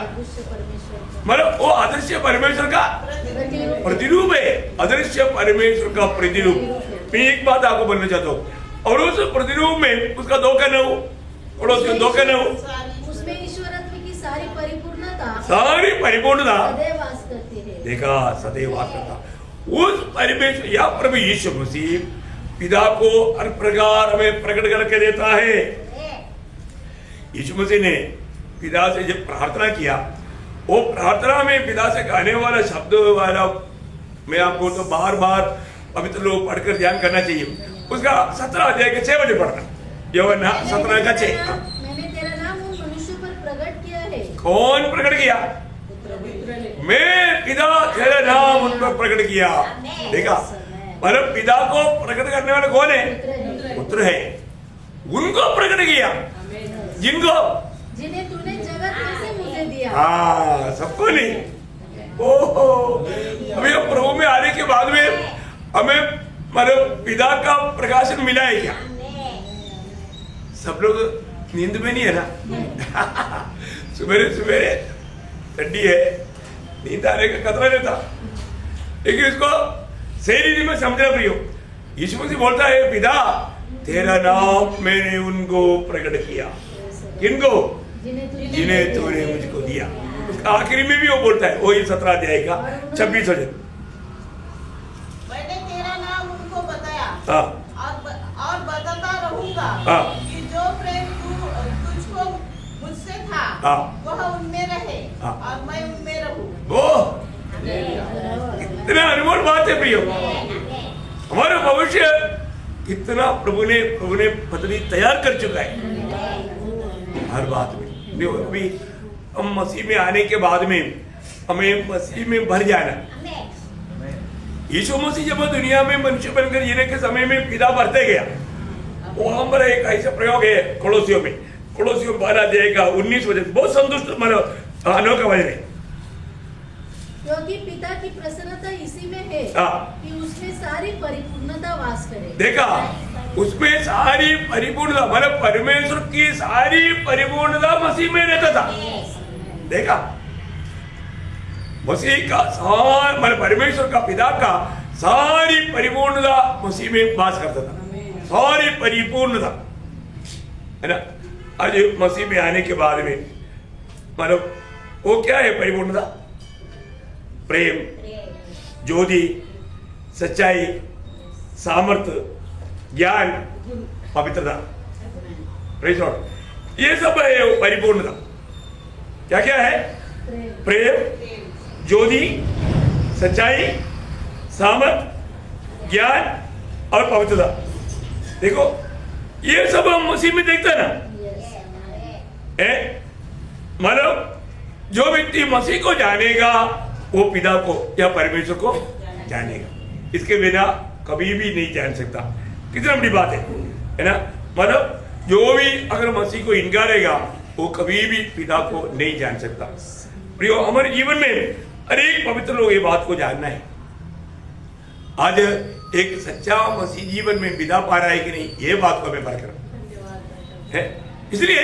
मतलब वो अदृश्य परमेश्वर का प्रतिरूप है, अदृश्य परमेश्वर का प्रतिरूप। मैं एक बात आपको बोलना चाहता हूँ, और उस प्रतिरूप में उसका धोखा न हो, पड़ोसियों धोखा न हो। उसमें ईश्वरत्व की सारी परिपूर्णता सदैव वास करती है। देखा, सदैव वास करता उस परमेश्वर या प्रभु यीशु मसीह पिता को हर प्रकार हमें प्रकट करके देता है। यीशु मसीह ने पिता से जब प्रार्थना किया, वो प्रार्थना में पिता से कहने वाला शब्द वाला मैं आपको तो बार बार पवित्र लोग पढ़कर ध्यान करना चाहिए। उसका 17 अध्याय के 6 बजे पढ़ना, यूहन्ना 17 का 6। मैंने तेरा नाम उन मनुष्यों पर प्रकट किया है। कौन प्रकट किया? मैं पिता तेरा नाम उन पर प्रकट किया। देखा, मतलब पिता को प्रकट करने वाला कौन है? पुत्र है। उनको प्रकट किया, जिन्हें तूने जगत में से मुझे दिया। हाँ, सबको नहीं। ओहो, अभी हम प्रभु में आने के बाद में हमें मतलब पिता का प्रकाशन मिला है क्या? सब लोग नींद में नहीं है ना। सुबेरे सुबेरे ठंडी है, नींद आने का खतरा नहीं था, लेकिन इसको सही रीति में समझना प्रियो। यीशु मसीह बोलता है, पिता तेरा नाम मैंने उनको प्रकट किया। किनको? जिन्हें तूने मुझको दिया। उसका आखिरी में भी वो बोलता है, वही 17 अध्याय का 26 वचन। मैंने तेरा नाम उनको बताया और बताता रहूंगा कि जो प्रेम तुझको मुझसे था वह उनमें रहे और मैं उनमें रहूं। वो कितना अनमोल बात है प्रियो। हमारा भविष्य कितना प्रभु ने पत्नी तैयार कर चुका है हर बात में। अभी हम मसीह में आने के बाद में हमें मसीह में भर जाना। यीशु मसीह जब दुनिया में मनुष्य बनकर जीने के समय में पिता भरते गया, वो हमारा एक ऐसा प्रयोग है कोलोसियों में 12 अध्याय का 19 वचन, बहुत संतुष्ट मतलब अनोखा वचन है। क्योंकि पिता की प्रसन्नता इसी में है कि उसमें सारी परिपूर्णता वास करे। देखा, उसमें सारी परिपूर्णता मतलब परमेश्वर की सारी परिपूर्णता मसीह में रहता था। देखा, मसीह का मतलब परमेश्वर का पिता का सारी परिपूर्णता मसीह में वास करता था, सारी परिपूर्णता है ना। आज मसीह में आने के बाद में मतलब वो क्या है परिपूर्णता? प्रेम, ज्योति, सच्चाई, सामर्थ्य, ज्ञान, पवित्रता, प्रेज लॉर्ड, ये सब है परिपूर्णता। क्या क्या है? प्रेम, ज्योति, सच्चाई, सामर्थ, ज्ञान और पवित्रता। देखो, ये सब हम मसीह में देखते हैं ना। मतलब जो व्यक्ति मसीह को जानेगा वो पिता को या परमेश्वर को जानेगा। इसके बिना कभी भी नहीं जान सकता। कितना बड़ी बात है ना। मतलब जो भी अगर मसीह को इनकारेगा वो कभी भी पिता को नहीं जान सकता। प्रियो, हमारे जीवन में अनेक पवित्र लोग ये बात को जानना है। आज एक सच्चा मसीह जीवन में बिता पा रहा है कि नहीं, ये बात को हमें बरकरार है। इसलिए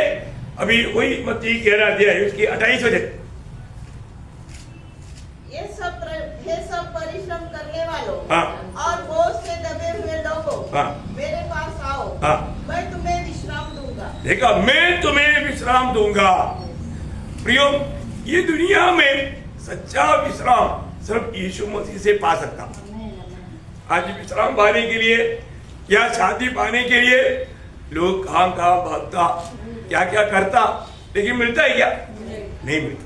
अभी वही मत्ती 11 अध्याय उसकी 28 वचन, ये सब परिश्रम करने वालों और बोझ से दबे हुए लोगों, मेरे पास आओ, मैं तुम्हें विश्राम दूंगा। देखा, मैं तुम्हें विश्राम दूंगा। प्रियो, ये दुनिया में सच्चा विश्राम सिर्फ यीशु मसीह से पा सकता। आज विश्राम पाने के लिए या शांति पाने के लिए लोग कहां भागता, क्या क्या करता, लेकिन मिलता है क्या? नहीं मिलता,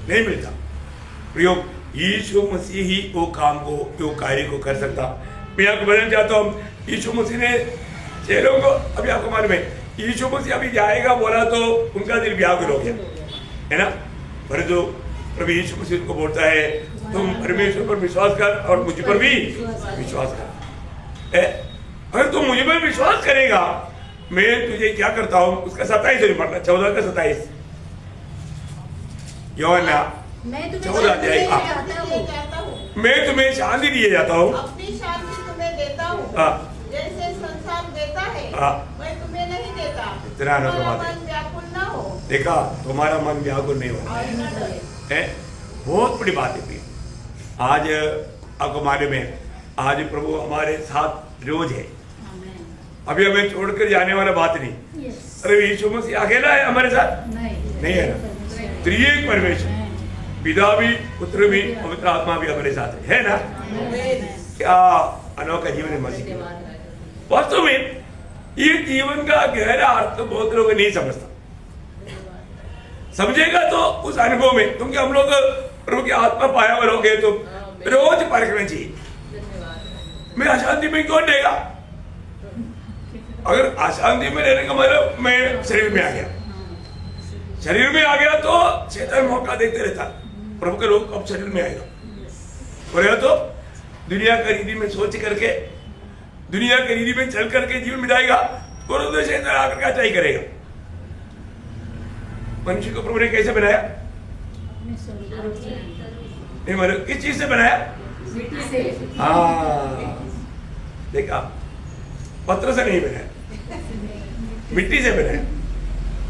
नहीं मिलता। प्रयोग यीशु मसीह ही वो काम को, वो कार्य को कर सकता। मैं आपको बताना चाहता हूँ, यीशु मसीह ने चेलों को, अभी आपको मालूम है, यीशु मसीह अभी जाएगा बोला तो उनका दिल व्याकुल हो गया, है ना। पर जो प्रभु यीशु मसीह को बोलता है, तुम परमेश्वर पर विश्वास कर और मुझ पर भी विश्वास कर। अगर तुम मुझ पर विश्वास करेगा, मैं तुझे क्या करता हूँ, उसका 27 पढ़ना, 14 का 27 यूहन्ना 14 मैं तुम्हें शांति दिए जाता हूँ, अपनी शांति तुम्हें देता हूँ, जैसे संसार देता है मैं तुम्हें नहीं देता। इतना तुम्हारा मन व्याकुल ना हो। देखा, तुम्हारा मन व्याकुल नहीं होना है। बहुत बड़ी बात है। आज आपको मालूम है, आज प्रभु हमारे साथ रोज है। अभी हमें छोड़कर जाने वाला बात नहीं। अरे यीशु मसीह अकेला है हमारे साथ? नहीं है ना। त्रिएक परमेश्वर, पिता भी, पुत्र भी, पवित्र आत्मा भी हमारे साथ है ना। क्या अनोखा जीवन है मसीह। वास्तव में ये जीवन का गहरा अर्थ बहुत लोग नहीं समझता। समझेगा तो उस अनुभव में, क्योंकि हम लोग प्रभु की आत्मा पाया हुए लोग हैं, तो रोज परखना चाहिए, मैं अशांति में क्यों रहेगा। अगर अशांति में रहने का मतलब मैं शरीर में आ गया, शरीर में आ गया तो शैतान मौका देते रहता, प्रभु के लोग अब शरीर में आएगा। और तो दुनिया का रीति में सोच करके, दुनिया के रीति में चल करके जीवन बिताएगा, तो शैतान आकर क्या चाहिए करेगा। मनुष्य को प्रभु ने कैसे बनाया? नहीं मतलब किस चीज से बनाया? देखा, पत्र से नहीं बनाया, मिट्टी से बनाया।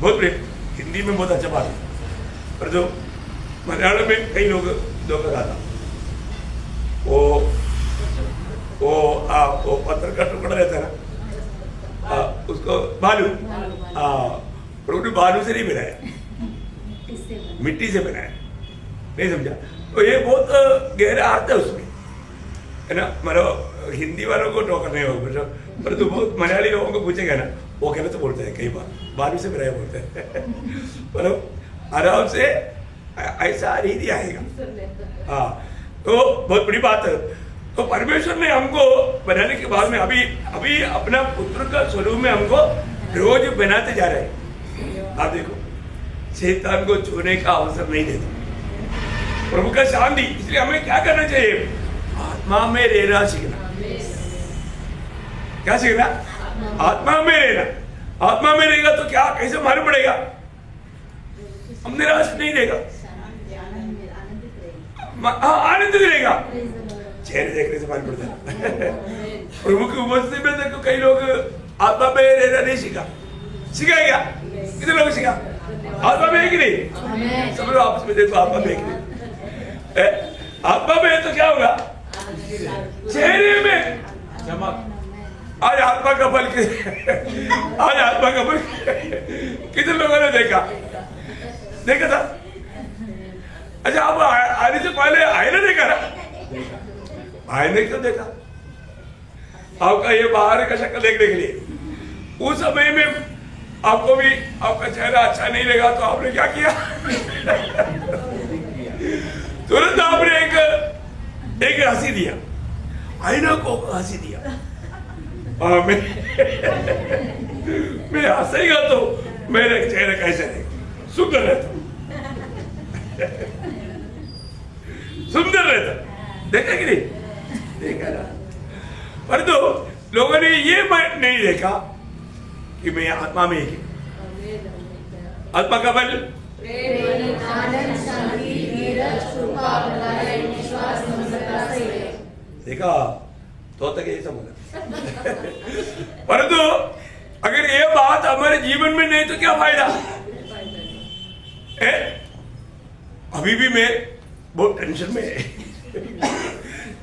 बहुत प्रेम, हिंदी में बहुत अच्छा बात है, पर जो मलयालम में कई लोग धोखा खाता, वो पत्थर का टुकड़ा रहता है ना, उसको बालू, प्रभु ने बालू से नहीं बनाया, मिट्टी से बनाया। नहीं समझा? तो ये बहुत गहरा अर्थ है उसमें, है ना। मतलब हिंदी वालों को टोकर नहीं होगा, पर तो बहुत मलयाली लोगों को पूछेगा ना, वो कहना तो बोलते हैं कई बार बालू से बनाया बोलते हैं। मतलब आराम से ऐसा रीति आएगा। हाँ, तो बहुत बड़ी बात है। तो परमेश्वर ने हमको बनाने के बाद में अभी अपना पुत्र का स्वरूप में हमको रोज बनाते जा रहे हैं। आप देखो, शैतान को छूने का अवसर नहीं देता प्रभु का शांति। इसलिए हमें क्या करना चाहिए? आत्मा में रहना सीखना। क्या सीखना? आत्मा में रहना। आत्मा में रहेगा तो क्या, कैसे मालूम पड़ेगा? हम निराश नहीं रहेगा, आनंदित रहेगा। चेहरे देखने से मालूम पड़ता है। प्रभु की उपस्थिति में देखो, कई लोग आत्मा में रहना नहीं सीखा। सीखा क्या? कितने लोग सीखा? आत्मा में है कि नहीं? सब लोग आपस में देखो, आत्मा में है कि नहीं? आत्मा में है तो क्या होगा? चेहरे में चमक। आज आत्मा का बल, आज आत्मा का बल कितने लोगों ने देखा था? अच्छा, आप आने से पहले आईने देखा ना? आईने क्यों देखा? आपका ये बाहर का शक्ल देखने के लिए। उस समय में आपको भी आपका चेहरा अच्छा नहीं लगा तो आपने क्या किया? तुरंत आपने एक हंसी दिया, आईना को हंसी दिया। मैं हंसेगा तो मेरा चेहरा कैसे रहेगा? सुंदर रहता, सुंदर रहता। देखा कि नहीं? देखा ना। पर तो लोगों ने ये नहीं देखा कि मैं आत्मा में ही, आत्मा का बल देखा तो तक यही समझा। परंतु अगर ये बात हमारे जीवन में नहीं तो क्या फायदा है? अभी भी मैं बहुत टेंशन में है।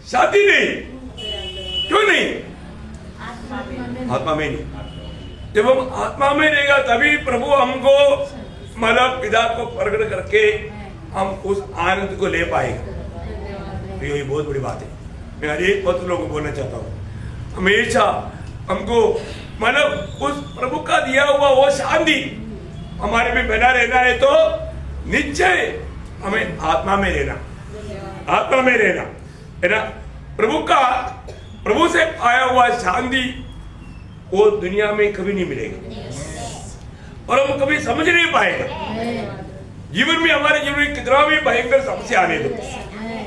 शादी नहीं, क्यों नहीं? आत्मा में नहीं। जब हम आत्मा में रहेगा तभी प्रभु हमको, मतलब पिता को प्रकट करके हम उस आनंद को ले पाएगा। तो ये बहुत बड़ी बात है। मैं हर एक पत्र लोगों को बोलना चाहता हूँ, हमेशा हमको मतलब उस प्रभु का दिया हुआ वो शांति हमारे में बना रहना है तो निश्चय हमें आत्मा में रहना, आत्मा में रहना है ना। प्रभु से आया हुआ शांति वो दुनिया में कभी नहीं मिलेगा और हम कभी समझ नहीं पाएगा। जीवन में हमारे जीवन में कितना भी भयंकर समस्या आने दो,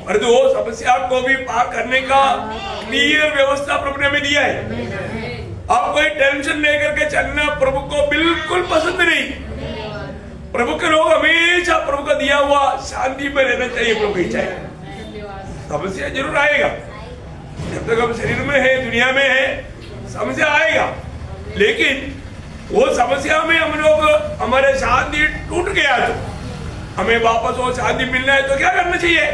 परंतु वो समस्या को भी पार करने का क्लियर व्यवस्था प्रभु ने हमें दिया है। आप कोई टेंशन लेकर के चलना प्रभु को बिल्कुल पसंद नहीं। प्रभु के लोग हमेशा प्रभु का दिया हुआ शांति में रहना चाहिए। प्रभु की इच्छा है। समस्या जरूर आएगा, जब तक हम शरीर में है, दुनिया में है, समस्या आएगा, लेकिन वो समस्या में हम लोग हमारे शांति टूट गया तो हमें वापस वो शांति मिलना है तो क्या करना चाहिए?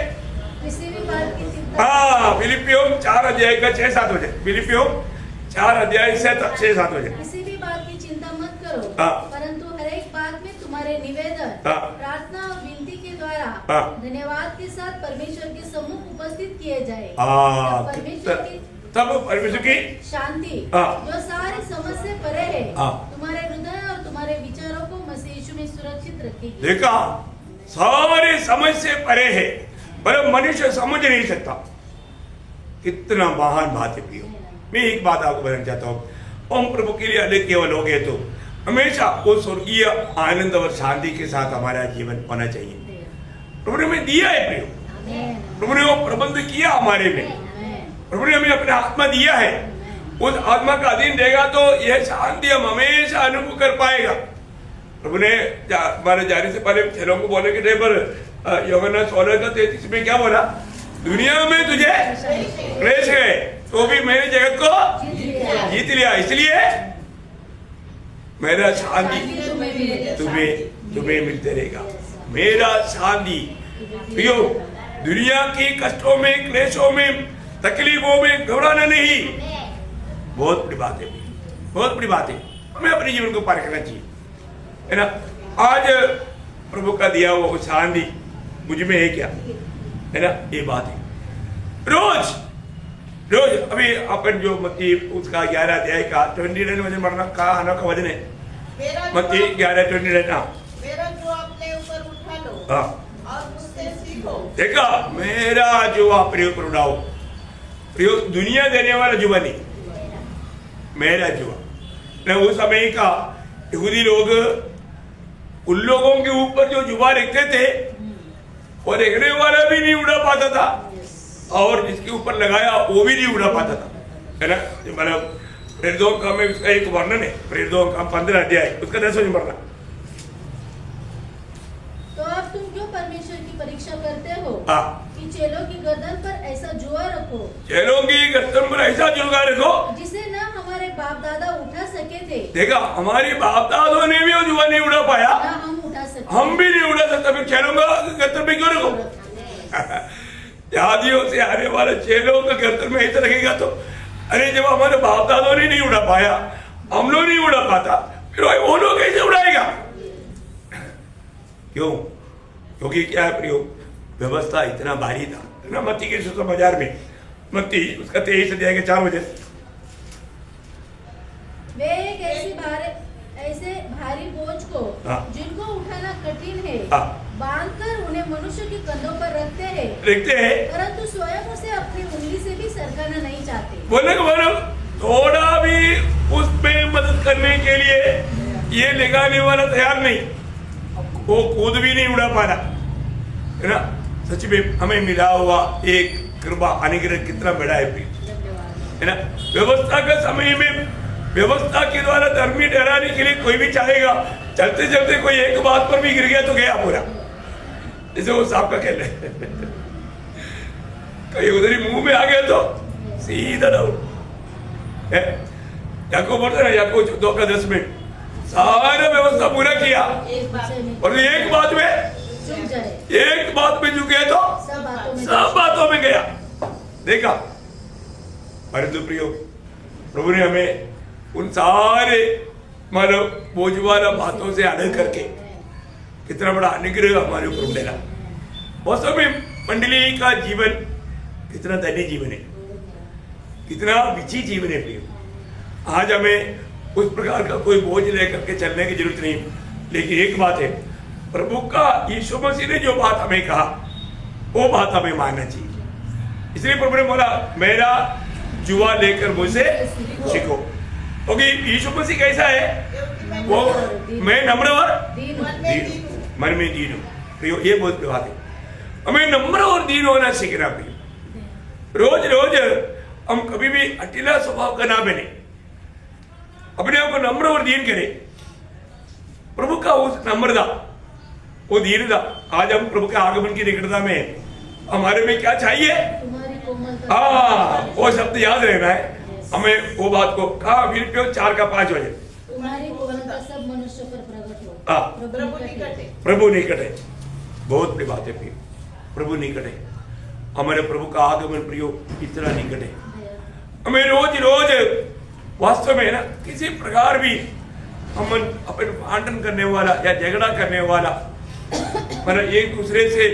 किसी भी बात की चिंता, हाँ, फिलिपियों 4 अध्याय का 6-7 हो जाए। फिलिपियों 4 अध्याय से 6-7 हो जाए। किसी भी बात की चिंता मत करो, परंतु हर एक बात में तुम्हारे निवेदन, प्रार्थना और विनती के द्वारा धन्यवाद के साथ परमेश्वर के सम्मुख उपस्थित किए जाए। तब परमेश्वर की शांति जो सारी समझ से परे है तुम्हारे हृदय और तुम्हारे विचारों को मसीह यीशु में सुरक्षित रखेगी। देखा, सारे समझ से परे है, पर मनुष्य समझ नहीं सकता। कितना महान बात है प्रियो। मैं एक बात आपको बताना चाहता हूँ, हम प्रभु के लिए अलग केवल हो गए तो हमेशा वो स्वर्गीय आनंद और शांति के साथ हमारा जीवन होना चाहिए। प्रभु ने हमें दिया है प्रियो, प्रभु ने वो प्रबंध किया हमारे में, प्रभु ने हमें अपना आत्मा दिया है। उस आत्मा का अधीन देगा तो यह शांति हम हमेशा अनुभव कर पाएगा। प्रभु ने हमारे जाने से पहले चेलों को बोले कि पर यूहन्ना 16:33 में क्या बोला? दुनिया में तुझे क्लेश है तो भी मैंने जगत को जीत लिया, इसलिए मेरा शांति तुम्हें मिलते रहेगा। मेरा शांति प्रियो, दुनिया के कष्टों में, क्लेशों में, तकलीफों में घबराना नहीं। बहुत बड़ी बात है, बहुत बड़ी बात है। हमें अपने जीवन को पार करना चाहिए, है ना। आज प्रभु का दिया हुआ शांति मुझ में है क्या, है ना, ये बात है। रोज अभी अपन जो मत्ती उसका 11 अध्याय का 29 वजन बढ़ना का वजन है। मत्ती 11:29। मेरा जो अपने ऊपर उठा लो और मुझसे सीखो। देखा, मेरा जो अपने ऊपर उठाओ। प्रियो, दुनिया देने वाला जुआ नहीं, मेरा जुआ। उस समय का यहूदी लोग उन लोगों के ऊपर जो जुआ रखते थे वो देखने वाला भी नहीं उड़ा पाता था और जिसके ऊपर लगाया वो भी नहीं उड़ा पाता था, है ना। मतलब प्रेरितों का में उसका एक वर्णन है, प्रेरितों का 15 अध्याय उसका 10 वचन पढ़ना। तो अब तुम क्यों परमेश्वर की परीक्षा करते हो कि चेलों की गर्दन पर ऐसा जुआ रखो, चेलों की गर्दन पर ऐसा जुआ रखो जिसे न हमारे बाप दादा उठा सके थे। देखा, हमारे बाप दादों ने भी वो जुआ नहीं उड़ा पाया, हम उठा सकते, हम भी नहीं उड़ा सकता, फिर चेलों का गर्दन पे क्यों रखो? आदियों से आने वाले चेलों का गर्दन में ऐसा रखेगा तो, अरे जब हमारे बाप दादों ने नहीं उड़ा पाया, हम लोग नहीं उड़ा पाता, फिर वो लोग कैसे उड़ाएगा? क्यों? क्योंकि क्या है प्रियो, व्यवस्था इतना भारी था ना। मत्ती के सुसमाचार में, मत्ती उसका 23 अध्याय के 4 वचन। वे एक ऐसे भारी बोझ को जिनको उठाना कठिन है बांधकर उन्हें मनुष्य के कंधों पर रखते हैं, परंतु स्वयं उसे अपनी उंगली से भी सरकाना नहीं चाहते। बोलो थोड़ा भी उसमें मदद करने के लिए ये लगाने वाला तैयार नहीं, वो खुद भी नहीं उड़ा पा रहा, है ना। सच में हमें मिला हुआ एक कृपा अनुग्रह कितना बड़ा है ना। व्यवस्था के समय में व्यवस्था के द्वारा धर्मी ठहराने के लिए कोई भी चाहेगा, चलते चलते कोई एक बात पर भी गिर गया तो गया पूरा, जैसे वो सांप का खेल है। कहीं उधर ही मुंह में आ गया तो सीधा डाउन। याकूब बोलते ना, याकूब 2:10 में सारा व्यवस्था पूरा किया और एक बात में चूक गया तो सब बातों में गया। देखा, परंतु प्रियो, प्रभु ने हमें उन सारे मतलब बोझ वाला बातों से अलग करके कितना बड़ा अनुग्रह हमारे ऊपर डाला। वास्तव में मंडली का जीवन कितना धन्य जीवन है, कितना विचित्र जीवन है प्रियो। आज हमें उस प्रकार का कोई बोझ लेकर के चलने की जरूरत नहीं। लेकिन एक बात है, प्रभु का यीशु मसीह ने जो बात हमें कहा वो बात हमें मानना चाहिए। इसलिए प्रभु ने बोला मेरा जुआ लेकर मुझसे सीखो, क्योंकि यीशु मसीह कैसा है, वो मैं नम्र और मन में दीन हूँ। ये बहुत बात है, हमें नम्र और दीन होना सीखना भी। रोज रोज हम कभी भी अकेला स्वभाव का ना बने, अपने आप को नम्र और दीन करें। प्रभु का उस नम्रता, वो दीनता, आज हम प्रभु के आगमन की निकटता में हमारे में क्या चाहिए, वो शब्द याद रहना है हमें। वो बात को कहा फिलिपियों 4:5 बजे, तुम्हारी कोमलता सब मनुष्य पर प्रकट हो, प्रभु निकट है। बहुत बड़ी बात है फिर, प्रभु निकट है। हमारे प्रभु का आगमन प्रियो इतना निकट है। हमें रोज रोज वास्तव में ना किसी प्रकार भी हम अपन भांडन करने वाला या झगड़ा करने वाला, मतलब एक दूसरे से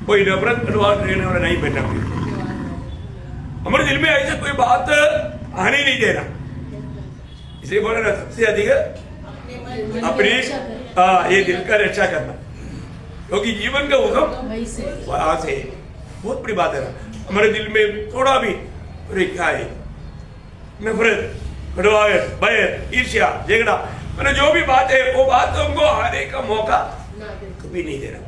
कोई नफरत करने वाला नहीं बनना। हमारे दिल में ऐसा कोई बात आने नहीं देना। इसलिए बोला ना सबसे अधिक अपनी ये दिल का रक्षा करना, क्योंकि जीवन का हुक्म वहां से बहुत बड़ी बात है ना। हमारे दिल में थोड़ा भी क्या है, नफरत, कड़वाहट, भय, ईर्ष्या, झगड़ा, मैंने जो भी बात है वो बात हमको आने का मौका कभी नहीं देना।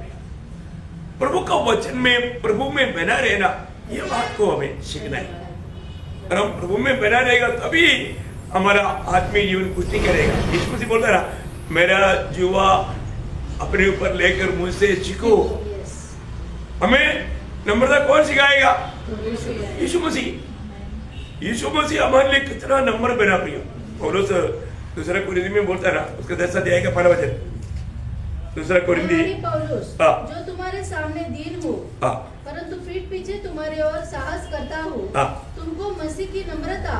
प्रभु का वचन में, प्रभु में बना रहना, ये बात को हमें सीखना है। और हम प्रभु में बना रहेगा तभी हमारा आत्मीय जीवन पुष्टि करेगा। यीशु मसीह बोलता है मेरा जुआ अपने ऊपर लेकर मुझसे सीखो। हमें नम्रता कौन सिखाएगा? यीशु मसीह। यीशु मसीह हमारे लिए कितना नम्र बना प्रिय। पौलुस दूसरा कुरिन्थी में बोलता है उसका 10 अध्याय का 15 वचन, दूसरा कुरिन्थी, जो तुम्हारे सामने दीन हो परंतु पीठ पीछे तुम्हारे और साहस करता हूँ, तुमको मसीह की नम्रता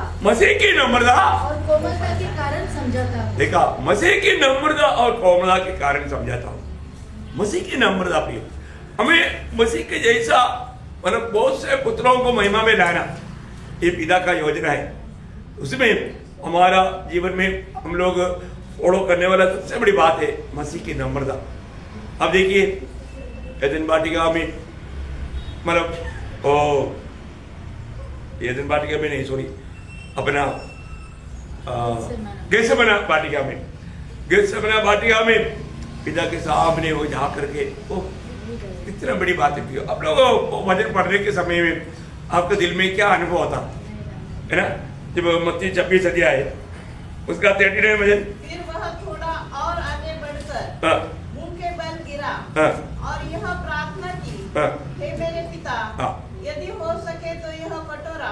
और कोमलता के कारण समझाता हूँ। देखा, मसीह की नम्रता और कोमलता के कारण समझाता हूँ। मसीह की नम्रता प्रिय, हमें मसीह के जैसा मतलब बहुत से पुत्रों को महिमा में लाना, ये पिता का योजना है। उसमें हमारा जीवन में हम लोग फॉलो करने वाला सबसे बड़ी बात है मसीह की नम्रता। अब देखिए एदन वाटिका में, मतलब एदन वाटिका में नहीं, सॉरी, अपना गेत्सेमनी वाटिका में, गेत्सेमनी वाटिका में पिता के सामने वो जा करके, कितना बड़ी बात है। आप लोग वचन पढ़ने के समय में आपके दिल में क्या अनुभव होता है ना? जब मत्ती 26 अध्याय उसका 39 वचन, फिर वह थोड़ा और आगे बढ़कर मुंह के बल गिरा और यह प्रार्थना की, हे मेरे पिता, यदि हो सके तो यह कटोरा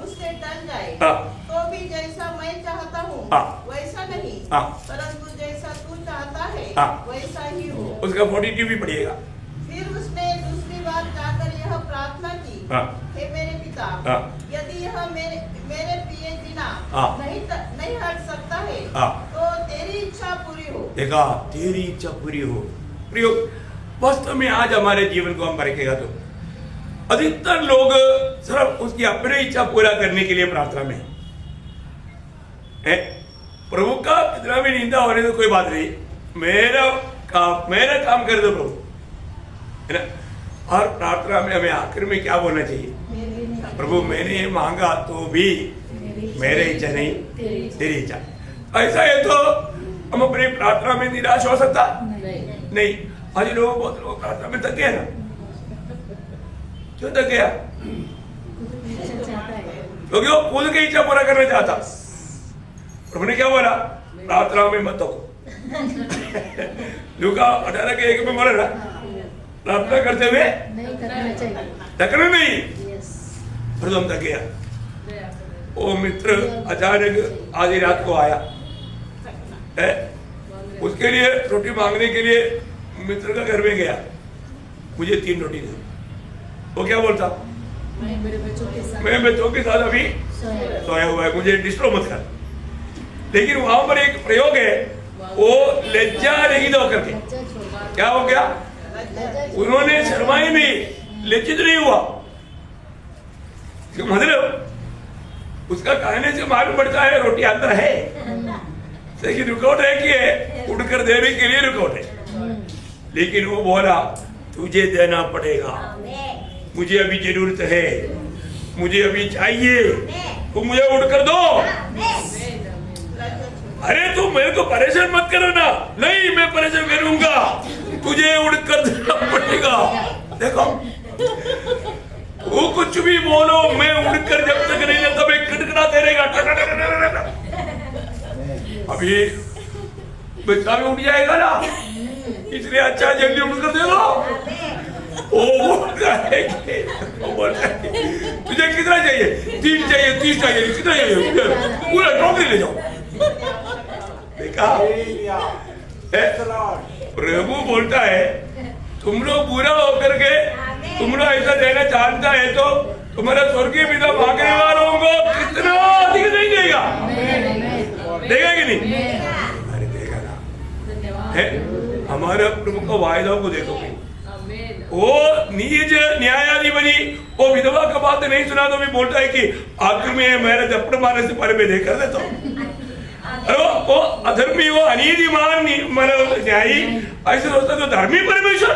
उससे टल जाए, तो भी जैसा मैं चाहता हूँ वैसा नहीं, परंतु जैसा तू चाहता है वैसा ही हो। उसका 42 भी पढ़िएगा। फिर उसने दूसरी बार जाकर यह प्रार्थना की, हे मेरे पिता, यदि यह मेरे पिए बिना नहीं हट सकता है तो तेरी इच्छा पूरी हो। देखा, तेरी इच्छा पूरी हो। प्रियो, वास्तव में आज हमारे जीवन को हम परखेगा तो अधिकतर लोग सिर्फ उसकी अपनी इच्छा पूरा करने के लिए प्रार्थना में है। प्रभु का कितना भी निंदा होने तो कोई बात नहीं, मेरा काम कर दो प्रभु, है ना। और प्रार्थना में हमें आखिर में क्या बोलना चाहिए? प्रभु मैंने मांगा तो भी मेरी इच्छा नहीं, तेरी इच्छा। ऐसा है तो हम अपनी प्रार्थना में निराश हो सकता नहीं। आज बहुत लोग प्रार्थना में थक गए ना। क्यों थक गया? क्योंकि वो खुद की इच्छा पूरा करना चाहता। प्रभु ने क्या बोला? प्रार्थना में मत थको। लूका 18:1 में बोला ना, प्रार्थना करते हुए थकना नहीं। फिर हम थक गया। वो मित्र अचानक आधी रात को आया है, उसके लिए रोटी मांगने के लिए मित्र का घर में गया, मुझे 3 रोटी दे। वो क्या बोलता? मैं बच्चों के साथ अभी सोया हुआ है, मुझे डिस्टर्ब मत कर। लेकिन वहां पर एक प्रयोग है, वो लज्जा रहित होकर के क्या हो गया? उन्होंने शर्माई नहीं, लज्जित नहीं हुआ। मतलब उसका कहने से मालूम पड़ता है रोटी अंदर है, लेकिन रुकावट है कि उड़कर देने के लिए रुकौटे, लेकिन वो बोला तुझे देना पड़ेगा, मुझे अभी जरूरत है, मुझे अभी चाहिए, तुम मुझे उड़कर दो। अरे तुम मेरे को परेशान मत करो ना। नहीं, मैं परेशान करूंगा, तुझे उड़कर देना पड़ेगा। देखो, वो कुछ भी बोलो, मैं उड़कर जब तक नहीं जाता मैं खटखटाते रहेगा। अभी बच्चा भी उठ जाएगा ना, इसलिए अच्छा जल्दी उड़कर दे दो। वो बोलता है तुझे कितना चाहिए? 3 चाहिए, 30 चाहिए, कितना चाहिए? पूरा नौकरी ले जाओ। देखा, प्रभु बोलता है तुम लोग बुरा होकर के तुम लोग ऐसा देना चाहता है तो तुम्हारा स्वर्गीय पिता मांगने वालों को कितना अधिक नहीं देगा? देगा कि नहीं? अरे देगा ना। है हमारे प्रभु का वायदा को देखो, वो नीच न्यायाधिपति वो विधवा का बात नहीं सुना तो भी बोलता है कि आखिर में मेरा झपट मारने से पहले मैं देख कर देता हूँ। वो अधर्मी, वो अनीतिमान न्यायी ऐसे सोचता तो धर्मी परमेश्वर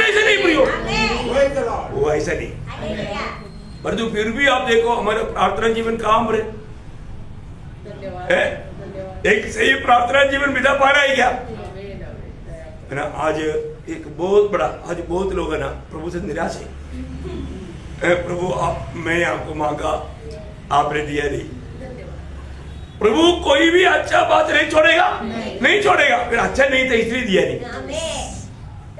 ऐसे नहीं प्रियो, वो ऐसा नहीं। पर जो फिर भी आप देखो हमारा प्रार्थना जीवन काम रहे, एक सही प्रार्थना जीवन बिता पा रहा है क्या? है ना। आज एक बहुत बड़ा, आज बहुत लोग है ना प्रभु से निराश है। प्रभु आप, मैंने आपको मांगा, आपने दिया नहीं। प्रभु कोई भी अच्छा बात नहीं छोड़ेगा, नहीं छोड़ेगा। फिर अच्छा नहीं था इसलिए दिया नहीं।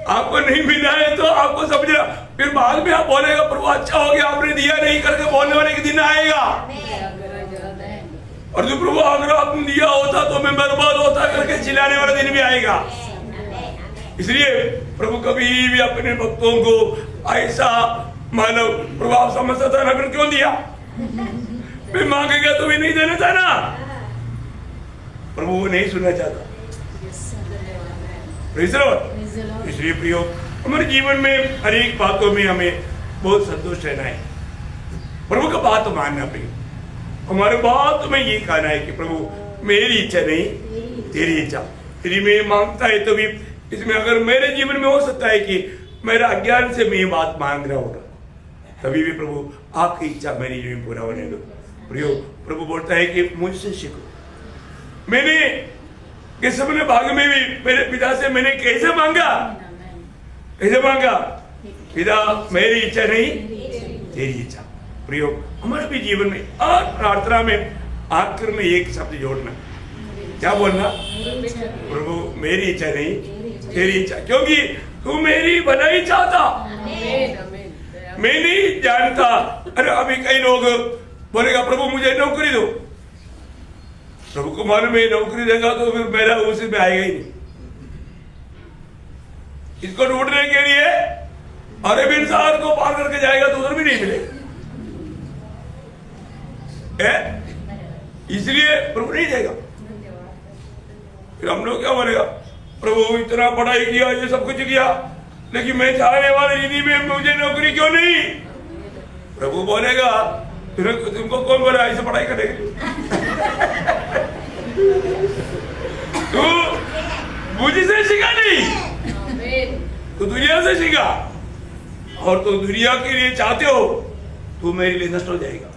आपको नहीं मिला है तो आपको समझना, फिर बाद में आप बोलेगा प्रभु अच्छा हो गया आपने दिया नहीं करके बोलने वाले के दिन आएगा। और जो प्रभु अगर आपने दिया होता तो मैं बर्बाद होता करके चिल्लाने वाला दिन भी आएगा। इसलिए प्रभु कभी भी अपने भक्तों को ऐसा मानव प्रभाव समझता था ना, फिर क्यों दिया? मैं मांगेगा तो भी नहीं देना था ना। प्रभु वो नहीं सुनना चाहता। इसलिए प्रियो, हमारे जीवन में हर एक बातों में हमें बहुत संतोष रहना है, प्रभु का बात मानना। प्रियो, हमारे बात में ये कहना है कि प्रभु मेरी इच्छा नहीं तेरी इच्छा। यदि मैं मांगता है तो भी इसमें अगर मेरे जीवन में हो सकता है कि मेरा अज्ञान से मैं ये बात मांग रहा होगा, तभी भी प्रभु आपकी इच्छा मेरी जीवन पूरा होने दो। प्रियो, प्रभु बोलता है कि मुझसे सीखो। मैंने किस अपने भाग में भी मेरे पिता से मैंने कैसे मांगा? पिता मेरी इच्छा नहीं तेरी इच्छा। प्रियो, हमारे भी जीवन में और प्रार्थना में आखिर में एक शब्द जोड़ना, क्या बोलना? प्रभु मेरी इच्छा नहीं तेरी इच्छा, क्योंकि तू मेरी भलाई चाहता। मैं नहीं जानता। अरे अभी कई लोग बोलेगा प्रभु मुझे नौकरी दो। प्रभु को मालूम है नौकरी देगा तो फिर मेरा उसी में आएगा ही नहीं। इसको ढूंढने के लिए अरबिन साहब को पार करके जाएगा तो उधर भी नहीं मिलेगा। इसलिए प्रभु नहीं देगा। फिर हम लोग क्या बोलेगा? प्रभु इतना पढ़ाई किया, ये सब कुछ किया, लेकिन मैं चाहने वाले जिंदगी में मुझे नौकरी क्यों नहीं? प्रभु बोलेगा तुमको कौन बोला ऐसे पढ़ाई करने के लिए? तू मुझसे सीखा नहीं, तू दुनिया से सीखा, और तू दुनिया के लिए चाहते हो, तू मेरे लिए नष्ट हो जाएगा।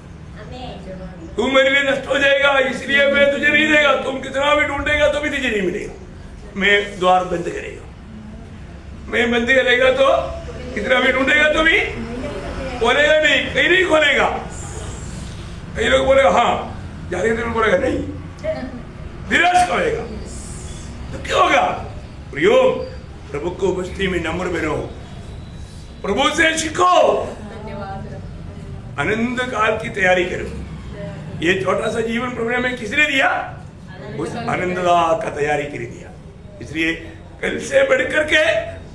तू मेरे लिए नष्ट हो जाएगा, इसलिए मैं तुझे नहीं देगा। तुम कितना भी ढूंढेगा तो भी तुझे नहीं मिलेगा। मैं द्वार बंद करेगा, मैं बंद करेगा तो कितना भी ढूंढेगा तो भी खोलेगा नहीं, कहीं नहीं खोलेगा। कई लोग बोलेगा हाँ, जाने के बोलेगा नहीं, निराश करेगा। तो क्या होगा? प्रियो, प्रभु को बस्ती में नम्र बनो, प्रभु से सीखो, आनंद काल की तैयारी करो। ये छोटा सा जीवन प्रभु ने हमें किसने दिया? उस आनंद का तैयारी के लिए दिया। इसलिए कल से बढ़कर के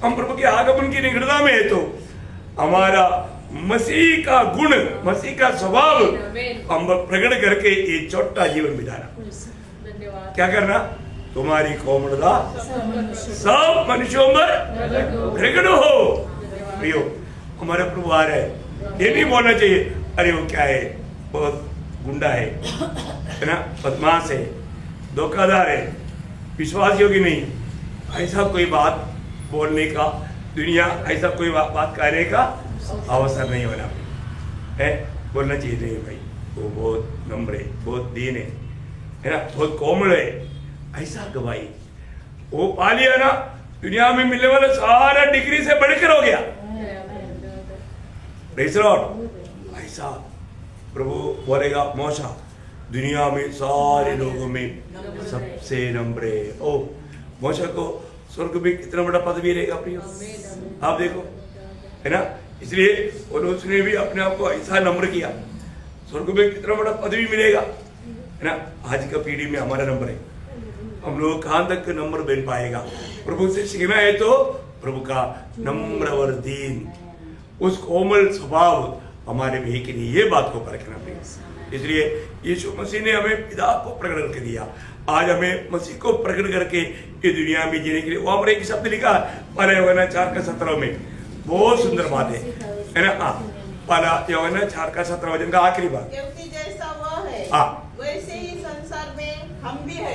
हम प्रभु के आगमन की निकटता में है तो हमारा मसीह का गुण, मसीह का स्वभाव हम प्रकट करके ये छोटा जीवन बिताना। क्या करना? तुम्हारी कोमलता सब मनुष्यों में प्रकट हो। प्रियो, हमारा प्रभु आ रहा है, ये नहीं बोलना चाहिए अरे वो क्या है, बहुत गुंडा है ना, बदमाश है, धोखादार है, विश्वास योग्य नहीं, ऐसा कोई बात बोलने का, दुनिया ऐसा कोई बात कहने का अवसर नहीं बना है। बोलना चाहिए नहीं भाई, वो बहुत नम्र है, बहुत दीन है ना, बहुत कोमल है, ऐसा गवाही वो पा लिया ना, दुनिया में मिलने वाला सारा डिग्री से बढ़कर हो गया। Praise Lord. ऐसा प्रभु बोलेगा मोशा दुनिया में सारे लोगों में सबसे नम्र है। ओ मोशा को स्वर्ग में कितना बड़ा पदवी रहेगा प्रियो, आप देखो है ना। इसलिए और उसने भी अपने आप को ऐसा नम्र किया, स्वर्ग में कितना बड़ा पदवी मिलेगा है ना। आज का पीढ़ी में हमारा नंबर है, हम लोग कहाँ तक नंबर बन पाएगा। प्रभु से सीखना है तो प्रभु का नम्र और दीन, उस कोमल स्वभाव हमारे में है कि नहीं, ये बात को परखना पड़ेगा। इसलिए यीशु मसीह ने हमें पिता को प्रकट कर दिया, आज हमें मसीह को प्रकट करके ये दुनिया में जीने के लिए। वो हमारे एक शब्द लिखा पहला यूहन्ना 4:17 में, बहुत सुंदर बात है ना। पहला यूहन्ना 4:17 वचन का आखिरी बात, क्योंकि जैसा वह है वैसे ही संसार में हम भी है।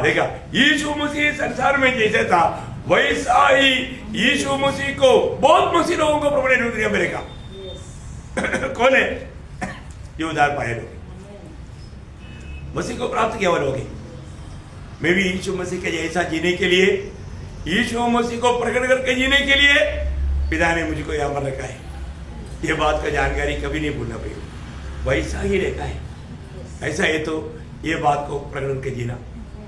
देखा, यीशु मसीह संसार में जैसे था वैसा ही यीशु मसीह को बहुत मसीह लोगों को प्रभु ने दुनिया में रखा। कौन है ये उद्धार पाए लोग, मसीह को प्राप्त किया हुए लोग। मैं भी यीशु मसीह के जैसा जीने के लिए, यीशु मसीह को प्रकट करके जीने के लिए पिता ने मुझको यहाँ पर रखा है। ये बात का जानकारी कभी नहीं भूलना पड़ेगा, वैसा ही रखा है, ऐसा है तो ये बात को प्रकट करके जीना।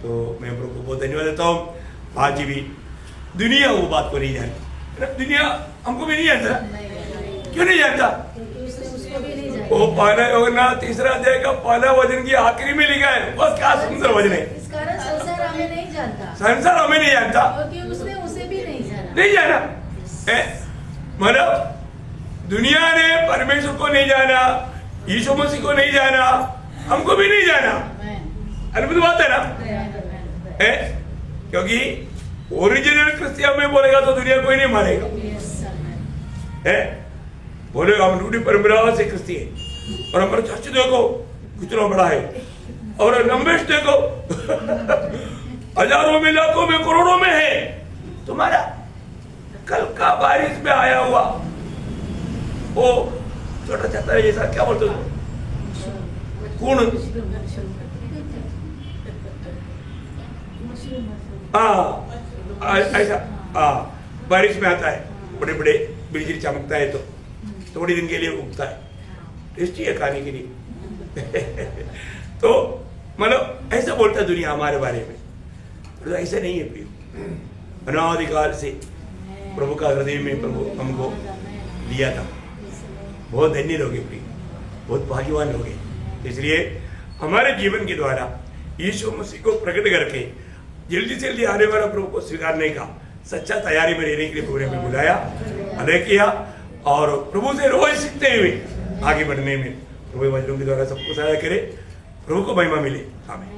तो मैं प्रभु को बहुत धन्यवाद देता हूँ। आज भी दुनिया वो बात को नहीं जानती, दुनिया हमको भी नहीं जानता। क्यों नहीं जानता? वो पहला यूहन्ना 3 अध्याय का पहला वचन की आखिरी में लिखा है, बस क्या सुंदर वचन है। इस कारण संसार हमें नहीं जानता, संसार हमें नहीं जानता, क्योंकि उसने उसे भी नहीं जाना। मतलब दुनिया ने परमेश्वर को नहीं जाना, यीशु मसीह को नहीं जाना, हमको भी नहीं जाना। अद्भुत बात है ना, क्योंकि ओरिजिनल क्रिश्चियन में बोलेगा तो दुनिया कोई नहीं मानेगा, बोलेगा हम रूढ़ी परंपरा से क्रिश्चियन, और हमारा चर्च देखो कितना बड़ा है, और नंबर्स देखो हजारों में, लाखों में, करोड़ों में है। तुम्हारा कल का बारिश में आया हुआ वो छोटा छाता है जैसा, क्या बोलते हो कौन, ऐसा बारिश में आता है, बड़े बड़े बिजली चमकता है तो थोड़ी दिन के लिए उगता है, टेस्टी है खाने के लिए। तो मतलब ऐसा बोलता है दुनिया हमारे बारे में, तो ऐसा नहीं है प्रियो। अनादिकाल से प्रभु का हृदय में प्रभु हमको लिया था। बहुत धन्य लोग हैं प्रिय, बहुत भाग्यवान लोग हैं। इसलिए हमारे जीवन के द्वारा यीशु मसीह को प्रकट करके जल्दी से जल्दी आने वाला प्रभु को स्वीकारने का सच्चा तैयारी में रहने के लिए प्रभु ने हमें बुलाया, अदय किया, और प्रभु से रोज सीखते हुए आगे बढ़ने में प्रभु वचनों के द्वारा सबको सहायता करे। प्रभु को महिमा मिले। आमीन।